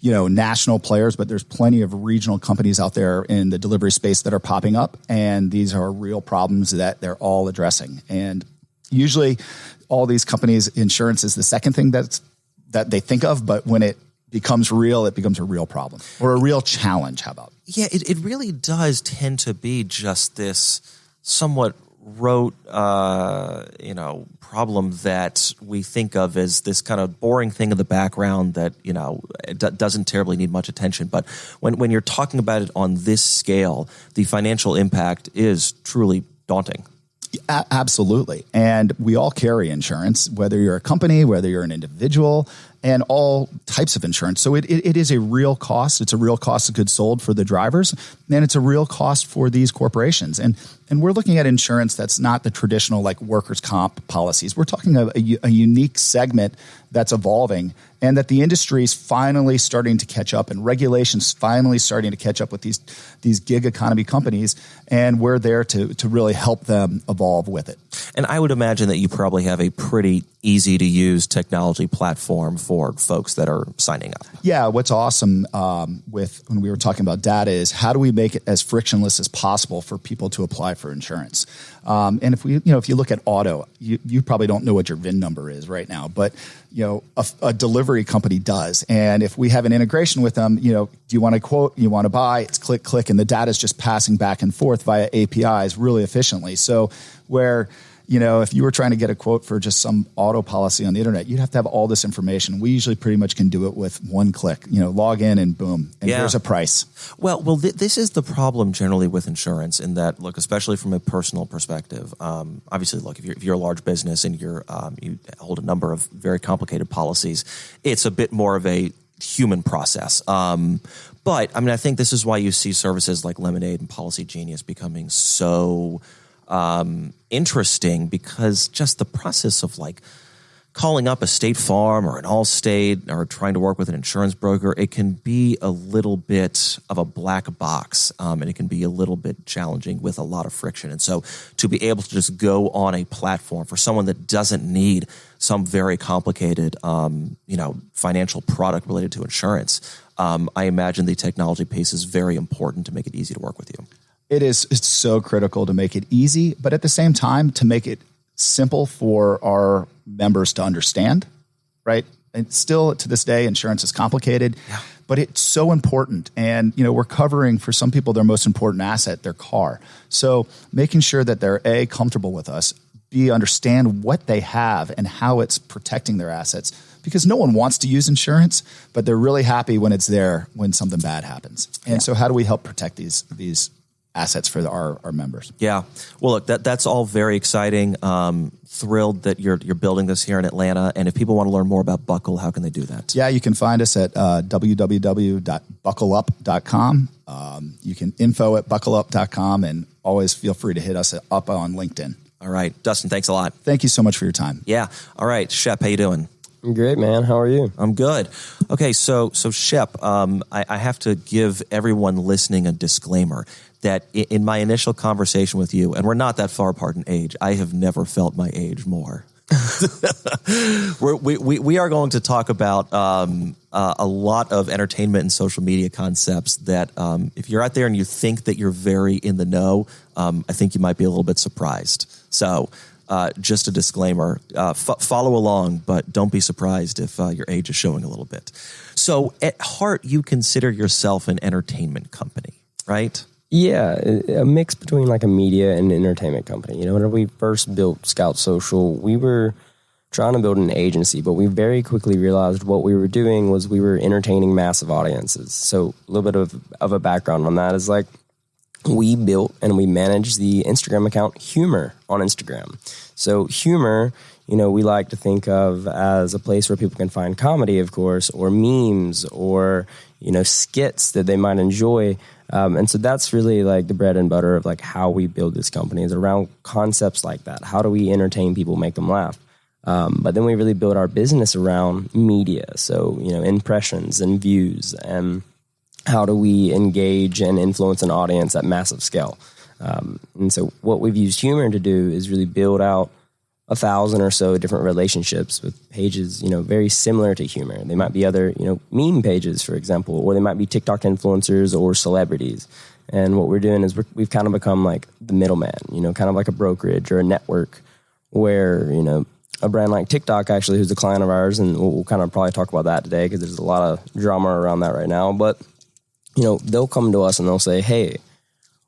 national players, but there's plenty of regional companies out there in the delivery space that are popping up. And these are real problems that they're all addressing. And usually all these companies, insurance is the second thing that they think of, but when it becomes real, it becomes a real problem or a real challenge. How about? Yeah, it really does tend to be just this somewhat rote, problem that we think of as this kind of boring thing in the background that, it doesn't terribly need much attention. But when you're talking about it on this scale, the financial impact is truly daunting. Absolutely. And we all carry insurance, whether you're a company, whether you're an individual, and all types of insurance. So it is a real cost. It's a real cost of goods sold for the drivers, and it's a real cost for these corporations. And we're looking at insurance that's not the traditional like workers' comp policies. We're talking a unique segment that's evolving and that the industry is finally starting to catch up and regulations finally starting to catch up with these gig economy companies. And we're there to really help them evolve with it. And I would imagine that you probably have a pretty easy to use technology platform for folks that are signing up. Yeah. What's awesome with when we were talking about data is how do we make it as frictionless as possible for people to apply for insurance? And if you look at auto, you probably don't know what your VIN number is right now, but a delivery company does. And if we have an integration with them, do you want to quote, you want to buy, it's click, and the data is just passing back and forth via APIs really efficiently. So where, if you were trying to get a quote for just some auto policy on the internet, you'd have to have all this information. We usually pretty much can do it with one click, log in and boom, and here's a price. Well, this is the problem generally with insurance in that, look, especially from a personal perspective, obviously, look, if you're a large business and you hold a number of very complicated policies, it's a bit more of a human process. But I mean, I think this is why you see services like Lemonade and Policy Genius becoming so interesting, because just the process of like calling up a State Farm or an Allstate or trying to work with an insurance broker, it can be a little bit of a black box, and it can be a little bit challenging with a lot of friction. And so to be able to just go on a platform for someone that doesn't need some very complicated, financial product related to insurance, I imagine the technology piece is very important to make it easy to work with you. It's so critical to make it easy, but at the same time, to make it simple for our members to understand, right? And still to this day, insurance is complicated, but it's so important. And, we're covering for some people their most important asset, their car. So making sure that they're A, comfortable with us, B, understand what they have and how it's protecting their assets. Because no one wants to use insurance, but they're really happy when it's there when something bad happens. And so how do we help protect these assets for our members? Yeah. Well, look, that's all very exciting. Thrilled that you're building this here in Atlanta. And if people want to learn more about Buckle, how can they do that? Yeah, you can find us at www.buckleup.com. You can info@buckleup.com, and always feel free to hit us up on LinkedIn. All right. Dustin, thanks a lot. Thank you so much for your time. Yeah. All right. Shep, how you doing? I'm great, man. How are you? I'm good. Okay, so Shep, I have to give everyone listening a disclaimer that in my initial conversation with you, and we're not that far apart in age, I have never felt my age more. we are going to talk about a lot of entertainment and social media concepts that if you're out there and you think that you're very in the know, I think you might be a little bit surprised. So just a disclaimer, follow along, but don't be surprised if your age is showing a little bit. So at heart, you consider yourself an entertainment company, right? Yeah, a mix between like a media and entertainment company. When we first built Scout Social, we were trying to build an agency, but we very quickly realized what we were doing was we were entertaining massive audiences. So a little bit of a background on that is like we built and we managed the Instagram account Humor on Instagram. So Humor, we like to think of as a place where people can find comedy, of course, or memes or, skits that they might enjoy. And so that's really like the bread and butter of like how we build this company is around concepts like that. How do we entertain people, make them laugh? But then we really build our business around media. So, impressions and views and how do we engage and influence an audience at massive scale? And so what we've used Humor to do is really build out 1,000 or so different relationships with pages, very similar to Humor. They might be other, meme pages, for example, or they might be TikTok influencers or celebrities. And what we're doing is we've kind of become like the middleman, kind of like a brokerage or a network where, a brand like TikTok actually, who's a client of ours, and we'll kind of probably talk about that today because there's a lot of drama around that right now. But, they'll come to us and they'll say, hey,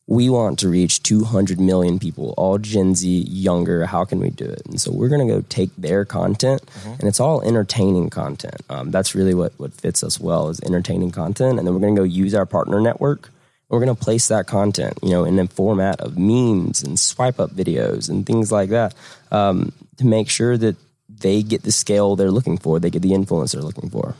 we want to reach 200 million people, all Gen Z, younger. How can we do it? And so we're going to go take their content, and it's all entertaining content. That's really what fits us well is entertaining content. And then we're going to go use our partner network. We're going to place that content, in the format of memes and swipe up videos and things like that to make sure that they get the scale they're looking for. They get the influence they're looking for.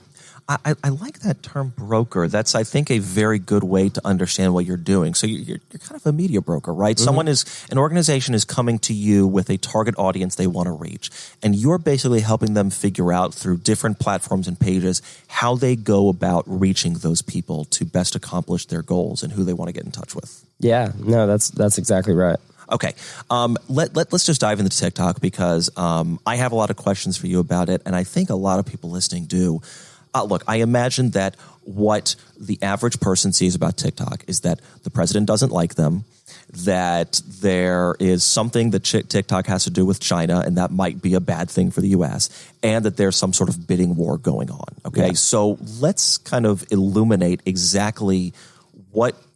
I like that term broker. That's, I think, a very good way to understand what you're doing. So you're kind of a media broker, right? Mm-hmm. An organization is coming to you with a target audience they want to reach, and you're basically helping them figure out through different platforms and pages how they go about reaching those people to best accomplish their goals and who they want to get in touch with. Yeah, no, that's exactly right. Okay, let's just dive into TikTok because I have a lot of questions for you about it, and I think a lot of people listening do. Look, I imagine that what the average person sees about TikTok is that the president doesn't like them, that there is something that TikTok has to do with China, and that might be a bad thing for the U.S., and that there's some sort of bidding war going on. Okay, So let's kind of illuminate exactly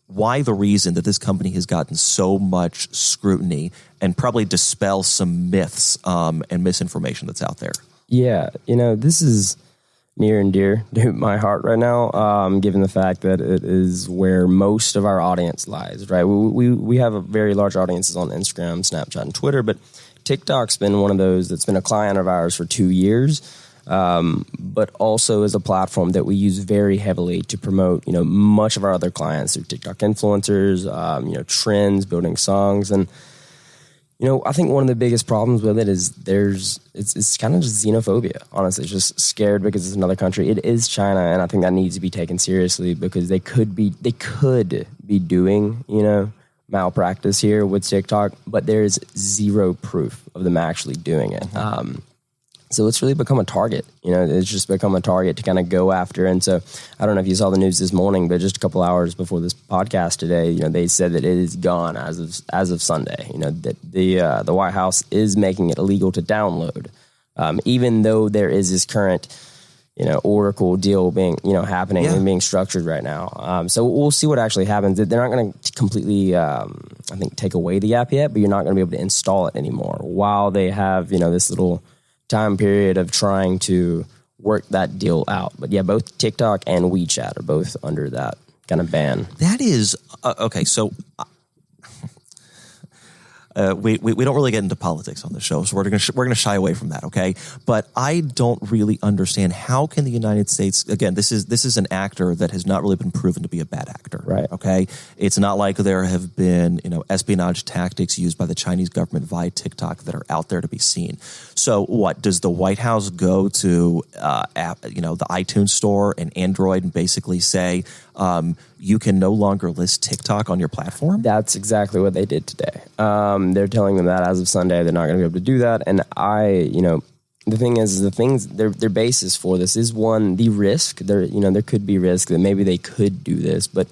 why the reason that this company has gotten so much scrutiny and probably dispel some myths and misinformation that's out there. Yeah, this is near and dear to my heart right now, given the fact that it is where most of our audience lies, right? We have a very large audiences on Instagram, Snapchat, and Twitter, but TikTok's been one of those that's been a client of ours for 2 years, but also is a platform that we use very heavily to promote, much of our other clients through TikTok influencers, trends, building songs, and I think one of the biggest problems with it is it's kind of just xenophobia. Honestly, it's just scared because it's another country. It is China, and I think that needs to be taken seriously because they could be doing malpractice here with TikTok, but there's zero proof of them actually doing it. So it's really become a target. It's just become a target to kind of go after. And so I don't know if you saw the news this morning, but just a couple hours before this podcast today, they said that it is gone as of Sunday. That the White House is making it illegal to download, even though there is this current Oracle deal being happening and being structured right now. So we'll see what actually happens. They're not going to completely, I think, take away the app yet, but you're not going to be able to install it anymore while they have this little time period of trying to work that deal out. But yeah, both TikTok and WeChat are both under that kind of ban. That is okay. So we don't really get into politics on the show, so we're gonna shy away from that. Okay, but I don't really understand how can the United States, again, this is an actor that has not really been proven to be a bad actor, right? Okay, it's not like there have been espionage tactics used by the Chinese government via TikTok that are out there to be seen. So what does the White House go to the iTunes store and Android and basically say you can no longer list TikTok on your platform? That's exactly what they did today. They're telling them that as of Sunday, they're not going to be able to do that. And the thing is, their basis for this is one, the risk. There could be risk that maybe they could do this, but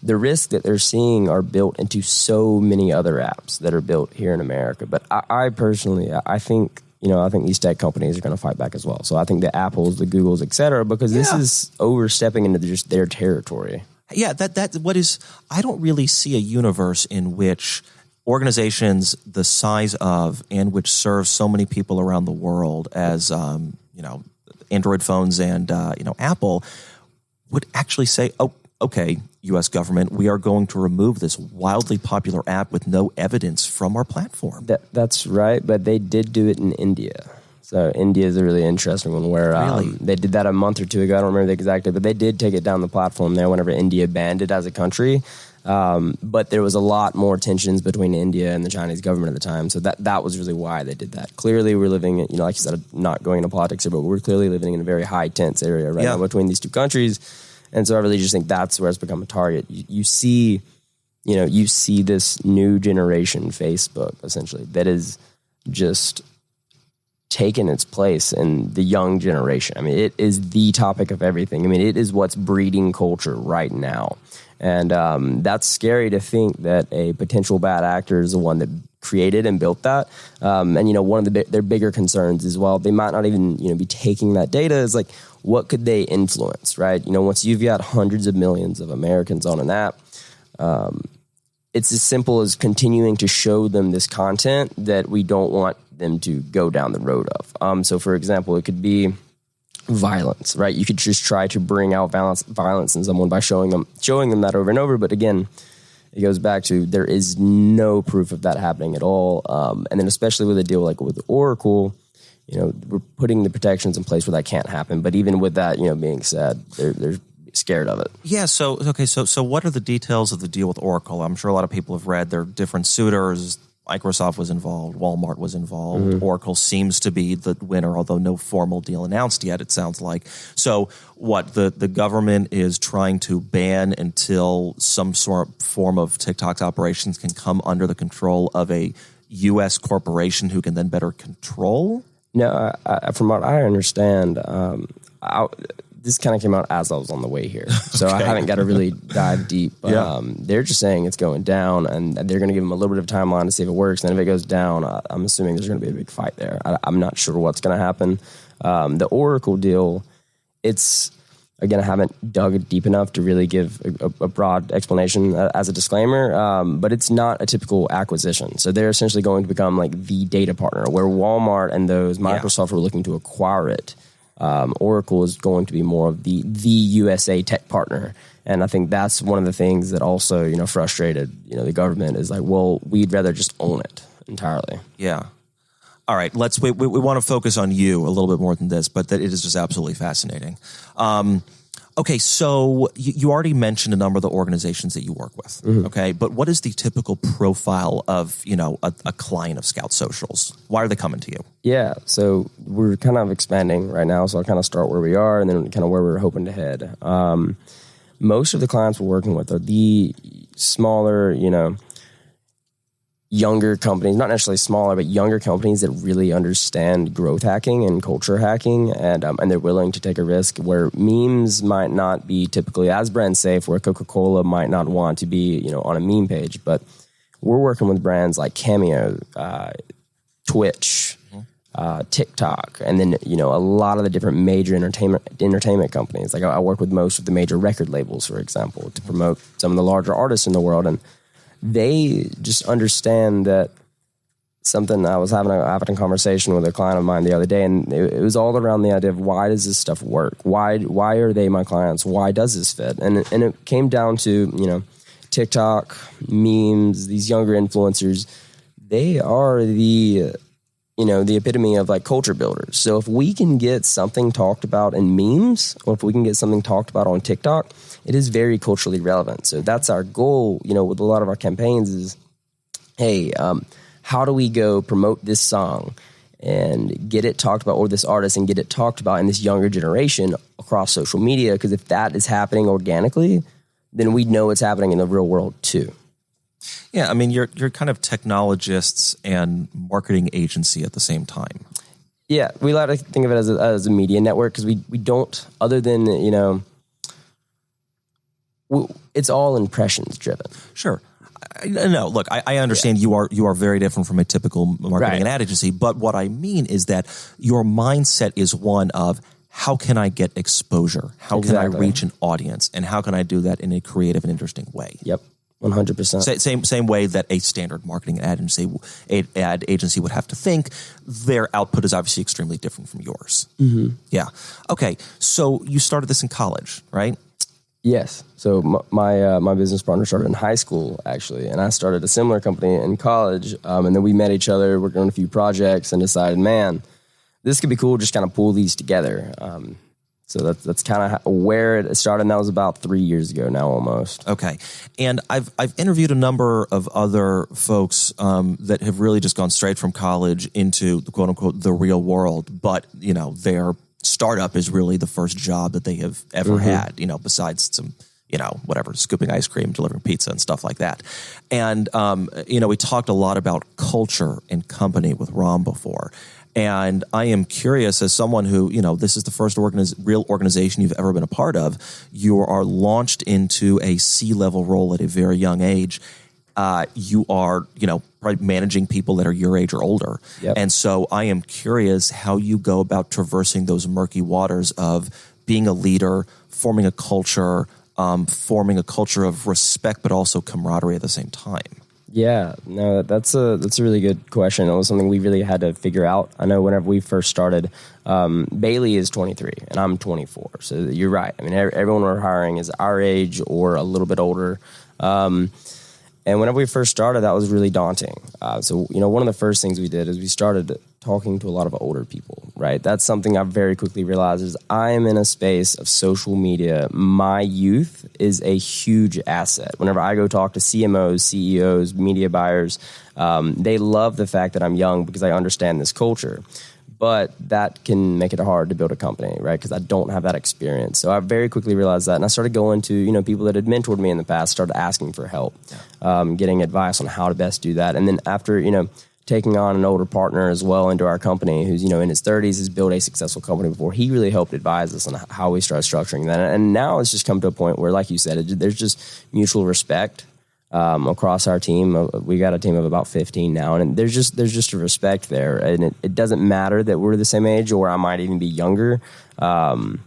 the risk that they're seeing are built into so many other apps that are built here in America. But I personally, I think these tech companies are going to fight back as well. So I think the Apples, the Googles, et cetera, because this is overstepping into just their territory. Yeah, I don't really see a universe in which organizations the size of and which serve so many people around the world as Android phones and Apple would actually say, "Oh, okay, U.S. government, we are going to remove this wildly popular app with no evidence from our platform." That's right, but they did do it in India. So India is a really interesting one where they did that a month or two ago. I don't remember the exact date, but they did take it down the platform there whenever India banned it as a country. But there was a lot more tensions between India and the Chinese government at the time. So that was really why they did that. Clearly, we're living, like you said, not going into politics here, but we're clearly living in a very high tense area right now between these two countries. And so I really just think that's where it's become a target. You see this new generation Facebook, essentially, that is just taken its place in the young generation. I mean, it is the topic of everything. I mean, it is what's breeding culture right now. And that's scary to think that a potential bad actor is the one that created and built that. And, one of their bigger concerns is, well, they might not even, be taking that data is like, what could they influence, right? Once you've got hundreds of millions of Americans on an app, it's as simple as continuing to show them this content that we don't want them to go down the road of. So, for example, it could be violence, right? You could just try to bring out violence in someone by showing them that over and over. But again, it goes back to there is no proof of that happening at all. And then especially with a deal like with Oracle, we're putting the protections in place where that can't happen. But even with that, being said, they're scared of it. Yeah. So what are the details of the deal with Oracle? I'm sure a lot of people have read there are different suitors. Microsoft was involved. Walmart was involved. Mm-hmm. Oracle seems to be the winner, although no formal deal announced yet, it sounds like. So what, the government is trying to ban until some form of TikTok's operations can come under the control of a U.S. corporation who can then better control? No, from what I understand, this kind of came out as I was on the way here. So I haven't got to really dive deep. They're just saying it's going down, and they're going to give them a little bit of timeline to see if it works. And if it goes down, I'm assuming there's going to be a big fight there. I'm not sure what's going to happen. The Oracle deal, it's, again, I haven't dug deep enough to really give a broad explanation as a disclaimer, but it's not a typical acquisition. So they're essentially going to become like the data partner, where Walmart and Microsoft were looking to acquire it. Oracle is going to be more of the USA tech partner. And I think that's one of the things that also, frustrated, the government is like, well, we'd rather just own it entirely. Yeah. All right. We want to focus on you a little bit more than this, but that it is just absolutely fascinating. Okay. So you already mentioned a number of the organizations that you work with. Mm-hmm. Okay. But what is the typical profile of, a client of Scout Socials? Why are they coming to you? Yeah. So we're kind of expanding right now. So I'll kind of start where we are and then kind of where we're hoping to head. Most of the clients we're working with are the smaller, younger companies, not necessarily smaller, but younger companies that really understand growth hacking and culture hacking, and they're willing to take a risk where memes might not be typically as brand safe, where Coca-Cola might not want to be, on a meme page. But we're working with brands like Cameo, Twitch, TikTok, and then, a lot of the different major entertainment companies. Like I work with most of the major record labels, for example, to promote some of the larger artists in the world. And they just understand that something. I was having a conversation with a client of mine the other day, and it was all around the idea of why does this stuff work? Why are they my clients? Why does this fit? And it came down to, TikTok, memes, these younger influencers, they are the epitome of like culture builders. So if we can get something talked about in memes, or if we can get something talked about on TikTok, it is very culturally relevant. So that's our goal, with a lot of our campaigns is, hey, how do we go promote this song and get it talked about, or this artist, and get it talked about in this younger generation across social media? Because if that is happening organically, then we know it's happening in the real world too. Yeah, I mean, you're kind of technologists and marketing agency at the same time. Yeah, we like to think of it as a media network, because we don't, other than, it's all impressions driven. Sure. No, look, I understand you are very different from a typical marketing and ad agency, but what I mean is that your mindset is one of, how can I get exposure? How can I reach an audience? And how can I do that in a creative and interesting way? Yep. 100%. Same way that a standard marketing ad agency would have to think. Their output is obviously extremely different from yours. Mm-hmm. Yeah. Okay. So you started this in college, right? Yes. So my business partner started in high school, actually, and I started a similar company in college. And then we met each other, worked on a few projects, and decided, man, this could be cool. Just kind of pull these together. So that's kind of where it started, and that was about 3 years ago now, almost. Okay, and I've interviewed a number of other folks that have really just gone straight from college into the quote unquote the real world, but their startup is really the first job that they have ever had. Besides some whatever, scooping ice cream, delivering pizza, and stuff like that. And we talked a lot about culture and company with Ram before. And I am curious, as someone who, this is the first real organization you've ever been a part of. You are launched into a C-level role at a very young age. You are, probably managing people that are your age or older. Yep. And so I am curious how you go about traversing those murky waters of being a leader, forming a culture of respect, but also camaraderie at the same time. Yeah, no, that's a really good question. It was something we really had to figure out. I know whenever we first started, Bailey is 23 and I'm 24. So you're right. I mean, everyone we're hiring is our age or a little bit older. And whenever we first started, that was really daunting. So one of the first things we did is we started talking to a lot of older people, right? That's something I very quickly realized is I am in a space of social media. My youth is a huge asset. Whenever I go talk to CMOs, CEOs, media buyers, they love the fact that I'm young because I understand this culture. But that can make it hard to build a company, right? Because I don't have that experience. So I very quickly realized that. And I started going to, people that had mentored me in the past, started asking for help, getting advice on how to best do that. And then after, taking on an older partner as well into our company who's, in his 30s, has built a successful company before, he really helped advise us on how we start structuring that. And now it's just come to a point where, like you said, there's just mutual respect across our team. We got a team of about 15 now, and there's just a respect there. And it doesn't matter that we're the same age or I might even be younger. We're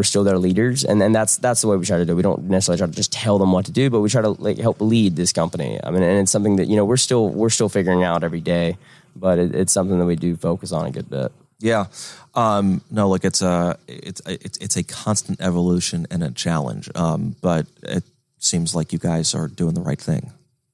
still their leaders, and that's the way we try to do it. We don't necessarily try to just tell them what to do, but we try to help lead this company. I mean, and it's something that we're still figuring out every day, but it's something that we do focus on a good bit. Yeah, no, look, it's a constant evolution and a challenge, but it seems like you guys are doing the right thing.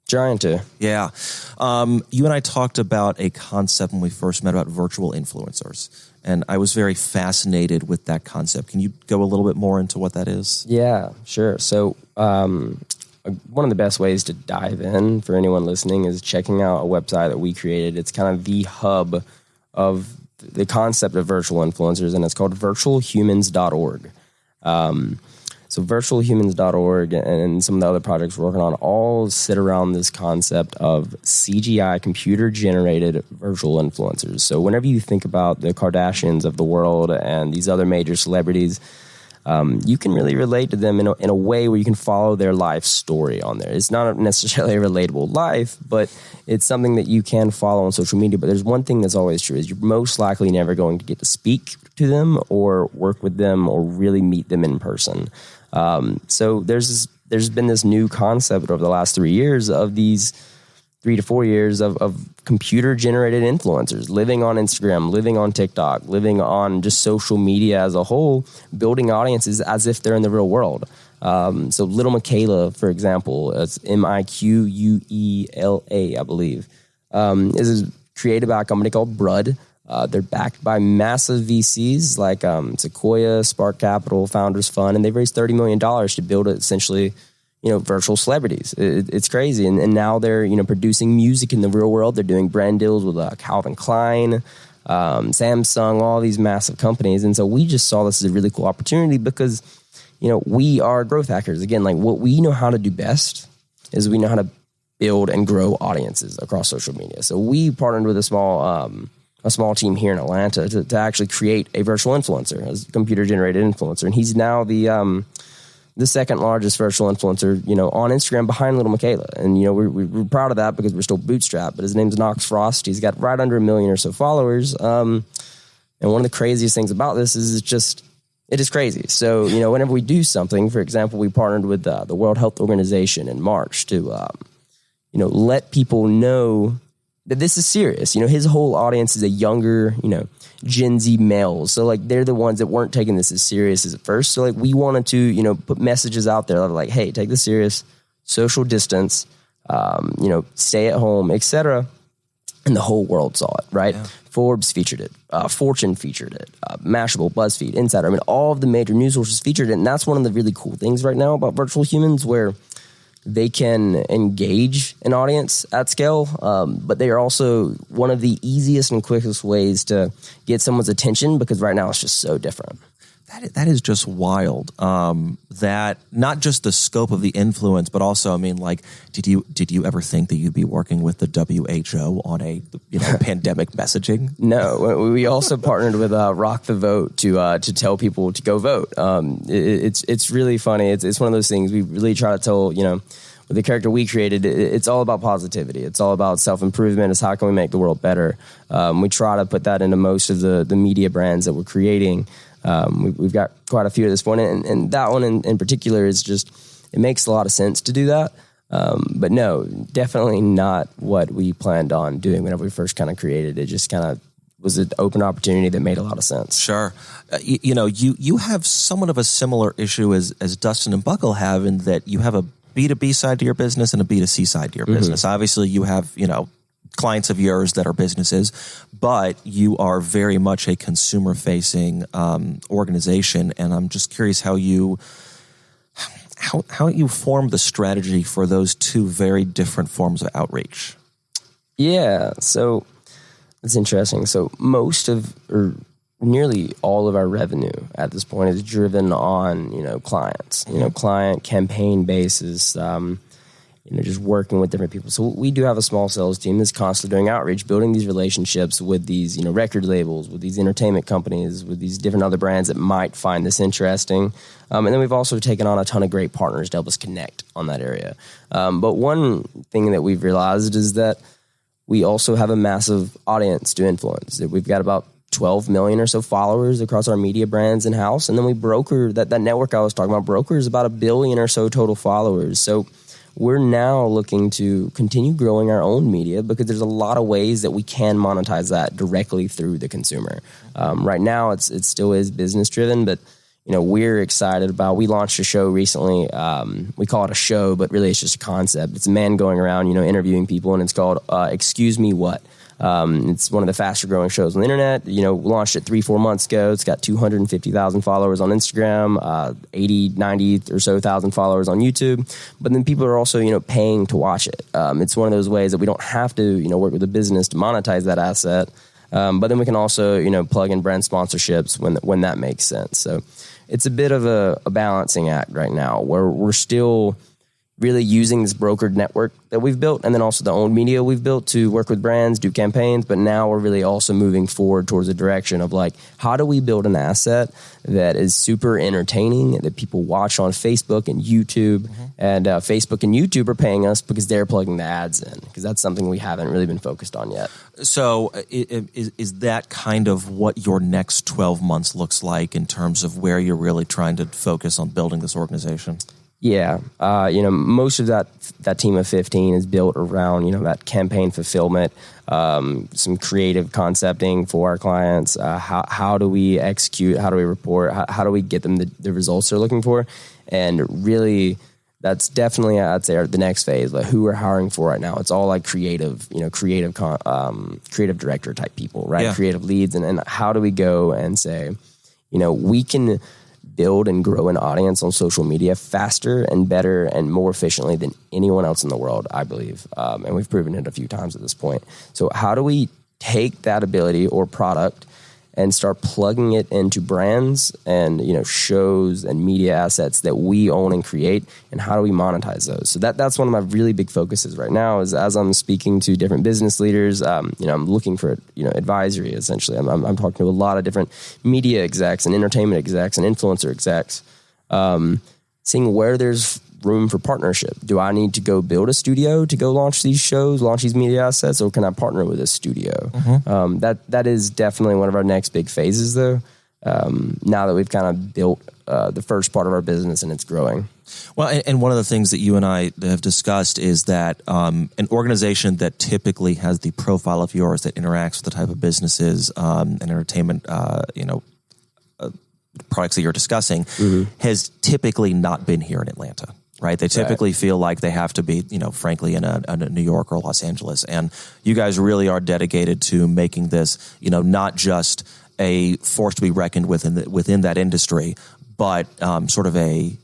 Trying to. Yeah. You and I talked about a concept when we first met about virtual influencers, and I was very fascinated with that concept. Can you go a little bit more into what that is? Yeah, sure. So one of the best ways to dive in for anyone listening is checking out a website that we created. It's kind of the hub of the concept of virtual influencers, and it's called virtualhumans.org. So virtualhumans.org and some of the other projects we're working on all sit around this concept of CGI, computer-generated virtual influencers. So whenever you think about the Kardashians of the world and these other major celebrities, you can really relate to them in a way where you can follow their life story on there. It's not necessarily a relatable life, but it's something that you can follow on social media. But there's one thing that's always true is you're most likely never going to get to speak to them or work with them or really meet them in person. So there's been this new concept over the last 3 years of these 3 to 4 years of computer-generated influencers living on Instagram, living on TikTok, living on just social media as a whole, building audiences as if they're in the real world. So Little Miquela, for example, it's Miquela, I believe, is created by a company called Brud. They're backed by massive VCs like Sequoia, Spark Capital, Founders Fund, and they've raised $30 million to build essentially, virtual celebrities. It's crazy. And now they're, producing music in the real world. They're doing brand deals with Calvin Klein, Samsung, all these massive companies. And so we just saw this as a really cool opportunity because, we are growth hackers. Again, like what we know how to do best is we know how to build and grow audiences across social media. So we partnered with a small team here in Atlanta to actually create a virtual influencer, a computer-generated influencer. And he's now the second largest virtual influencer, on Instagram behind Little Miquela. And, we're proud of that because we're still bootstrapped. But his name's Knox Frost. He's got right under 1 million or so followers. And one of the craziest things about this is it's just It is crazy. So, whenever we do something, for example, we partnered with the World Health Organization in March to, let people know that this is serious. His whole audience is a younger, Gen Z males. So, they're the ones that weren't taking this as serious as at first. So, we wanted to, put messages out there that are like, hey, take this serious, social distance, stay at home, etc. And the whole world saw it, right? Yeah. Forbes featured it. Fortune featured it. Mashable, BuzzFeed, Insider. All of the major news sources featured it. And that's one of the really cool things right now about virtual humans, where they can engage an audience at scale, but they are also one of the easiest and quickest ways to get someone's attention, because right now it's just so different. That is just wild. That not just the scope of the influence, but also, did you ever think that you'd be working with the WHO on a pandemic messaging? No, we also partnered with Rock the Vote to tell people to go vote. It's really funny. It's one of those things we really try to tell. With the character we created, it's all about positivity. It's all about self-improvement. It's how can we make the world better. We try to put that into most of the media brands that we're creating. We've got quite a few at this point, and that one in particular is just, it makes a lot of sense to do that. But no, definitely not what we planned on doing whenever we first kind of created it. Just kind of was an open opportunity that made a lot of sense. Sure. You have somewhat of a similar issue as Dustin and Buckle have, in that you have a B2B side to your business and a B2C side to your business. Obviously, you have, clients of yours that are businesses, but you are very much a consumer-facing organization, and I'm just curious how you form the strategy for those two very different forms of outreach. Yeah, so it's interesting. So most of, or nearly all of our revenue at this point is driven on clients, client campaign basis. Just working with different people. So we do have a small sales team that's constantly doing outreach, building these relationships with these, record labels, with these entertainment companies, with these different other brands that might find this interesting. And then we've also taken on a ton of great partners to help us connect on that area. But one thing that we've realized is that we also have a massive audience to influence. We've got about 12 million or so followers across our media brands in-house. And then we broker, that network I was talking about, brokers about 1 billion or so total followers. So we're now looking to continue growing our own media, because there's a lot of ways that we can monetize that directly through the consumer. Right now, it still is business driven, but we're excited about. We launched a show recently. We call it a show, but really it's just a concept. It's a man going around, interviewing people, and it's called "Excuse Me What." It's one of the faster growing shows on the internet. Launched it 3-4 months ago. It's got 250,000 followers on Instagram, 80, 90 or so thousand followers on YouTube. But then people are also, paying to watch it. It's one of those ways that we don't have to, work with a business to monetize that asset. But then we can also, plug in brand sponsorships when that makes sense. So it's a bit of a balancing act right now, where we're still really using this brokered network that we've built, and then also the own media we've built to work with brands, do campaigns. But now we're really also moving forward towards a direction of how do we build an asset that is super entertaining, that people watch on Facebook and YouTube, and Facebook and YouTube are paying us because they're plugging the ads in, because that's something we haven't really been focused on yet. So is that kind of what your next 12 months looks like in terms of where you're really trying to focus on building this organization? Yeah. Most of that team of 15 is built around, that campaign fulfillment, some creative concepting for our clients. How do we execute? How do we report? How do we get them the results they're looking for? And really, that's definitely, I'd say, the next phase. Who we're hiring for right now, it's all creative director type people, right? Yeah. Creative leads. And how do we go and say, we can build and grow an audience on social media faster and better and more efficiently than anyone else in the world, I believe. And we've proven it a few times at this point. So how do we take that ability or product and start plugging it into brands and, shows and media assets that we own and create, and how do we monetize those? So that's one of my really big focuses right now, is as I'm speaking to different business leaders, I'm looking for, advisory, essentially. I'm talking to a lot of different media execs and entertainment execs and influencer execs, seeing where there's room for partnership. Do I need to go build a studio to go launch these shows, launch these media assets, or can I partner with a studio? That is definitely one of our next big phases, though. now that we've kind of built the first part of our business and it's growing. Well, and one of the things that you and I have discussed is that an organization that typically has the profile of yours that interacts with the type of businesses and entertainment, products that you're discussing, has typically not been here in Atlanta. Right. They typically feel like they have to be, frankly, in a New York or Los Angeles. And you guys really are dedicated to making this, not just a force to be reckoned with within that industry, but sort of a,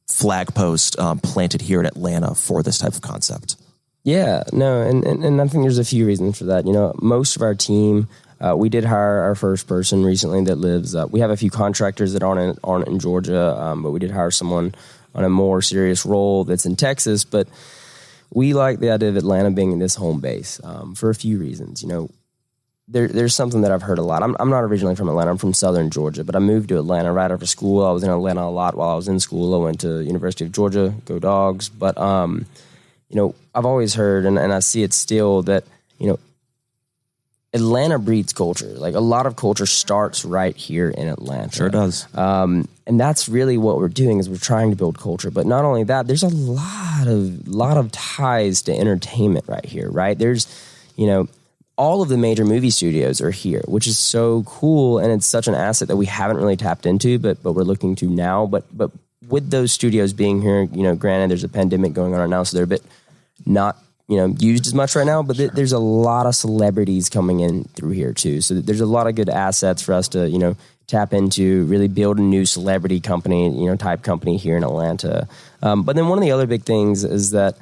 flag post planted here in Atlanta for this type of concept. Yeah, no. And I think there's a few reasons for that. Most of our team, we did hire our first person recently that lives, we have a few contractors that aren't in Georgia, but we did hire someone on a more serious role that's in Texas. But we like the idea of Atlanta being this home base for a few reasons. There's something that I've heard a lot. I'm not originally from Atlanta. I'm from Southern Georgia, but I moved to Atlanta right after school. I was in Atlanta a lot while I was in school. I went to University of Georgia, go Dogs. But, I've always heard, and I see it still, that, Atlanta breeds culture. Like, a lot of culture starts right here in Atlanta. Sure does. And that's really what we're doing, is we're trying to build culture. But not only that, there's a lot of ties to entertainment right here, right? There's, all of the major movie studios are here, which is so cool, and it's such an asset that we haven't really tapped into, but we're looking to now. But with those studios being here, granted, there's a pandemic going on right now, so they're a bit not used as much right now, but there's a lot of celebrities coming in through here too. So there's a lot of good assets for us to, tap into, really build a new celebrity company, type company here in Atlanta. But then one of the other big things is that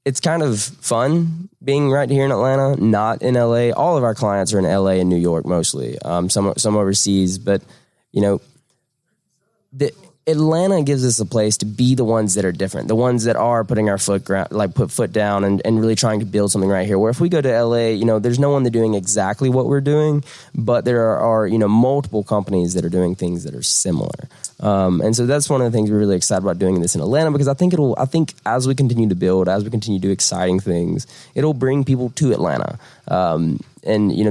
it's kind of fun being right here in Atlanta, not in LA. All of our clients are in LA and New York mostly, some overseas, but Atlanta gives us a place to be the ones that are different, the ones that are putting our put foot down and really trying to build something right here. Where if we go to LA, there's no one that's doing exactly what we're doing, but there are multiple companies that are doing things that are similar. And so that's one of the things we're really excited about doing this in Atlanta, because I think as we continue to build, as we continue to do exciting things, it'll bring people to Atlanta. And,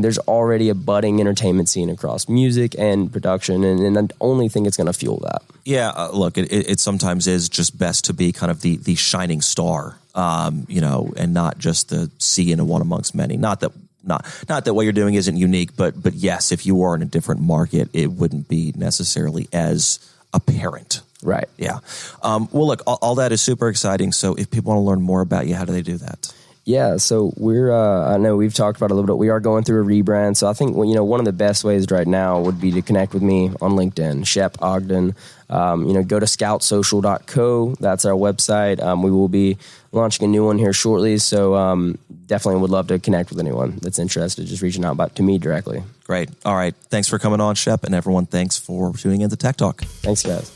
there's already a budding entertainment scene across music and production, and I only think it's going to fuel that. Yeah, look, it sometimes is just best to be kind of the shining star, and not just the C in a one amongst many. Not that what you're doing isn't unique, but yes, if you were in a different market, it wouldn't be necessarily as apparent. Right. Yeah. Well, look, all that is super exciting. So if people want to learn more about you, how do they do that? Yeah, so we're, I know we've talked about it a little bit. We are going through a rebrand. So I think, one of the best ways right now would be to connect with me on LinkedIn, Shep Ogden. Go to scoutsocial.co. That's our website. We will be launching a new one here shortly. So definitely would love to connect with anyone that's interested, just reaching out to me directly. Great. All right. Thanks for coming on, Shep. And everyone, thanks for tuning in to Tech Talk. Thanks, guys.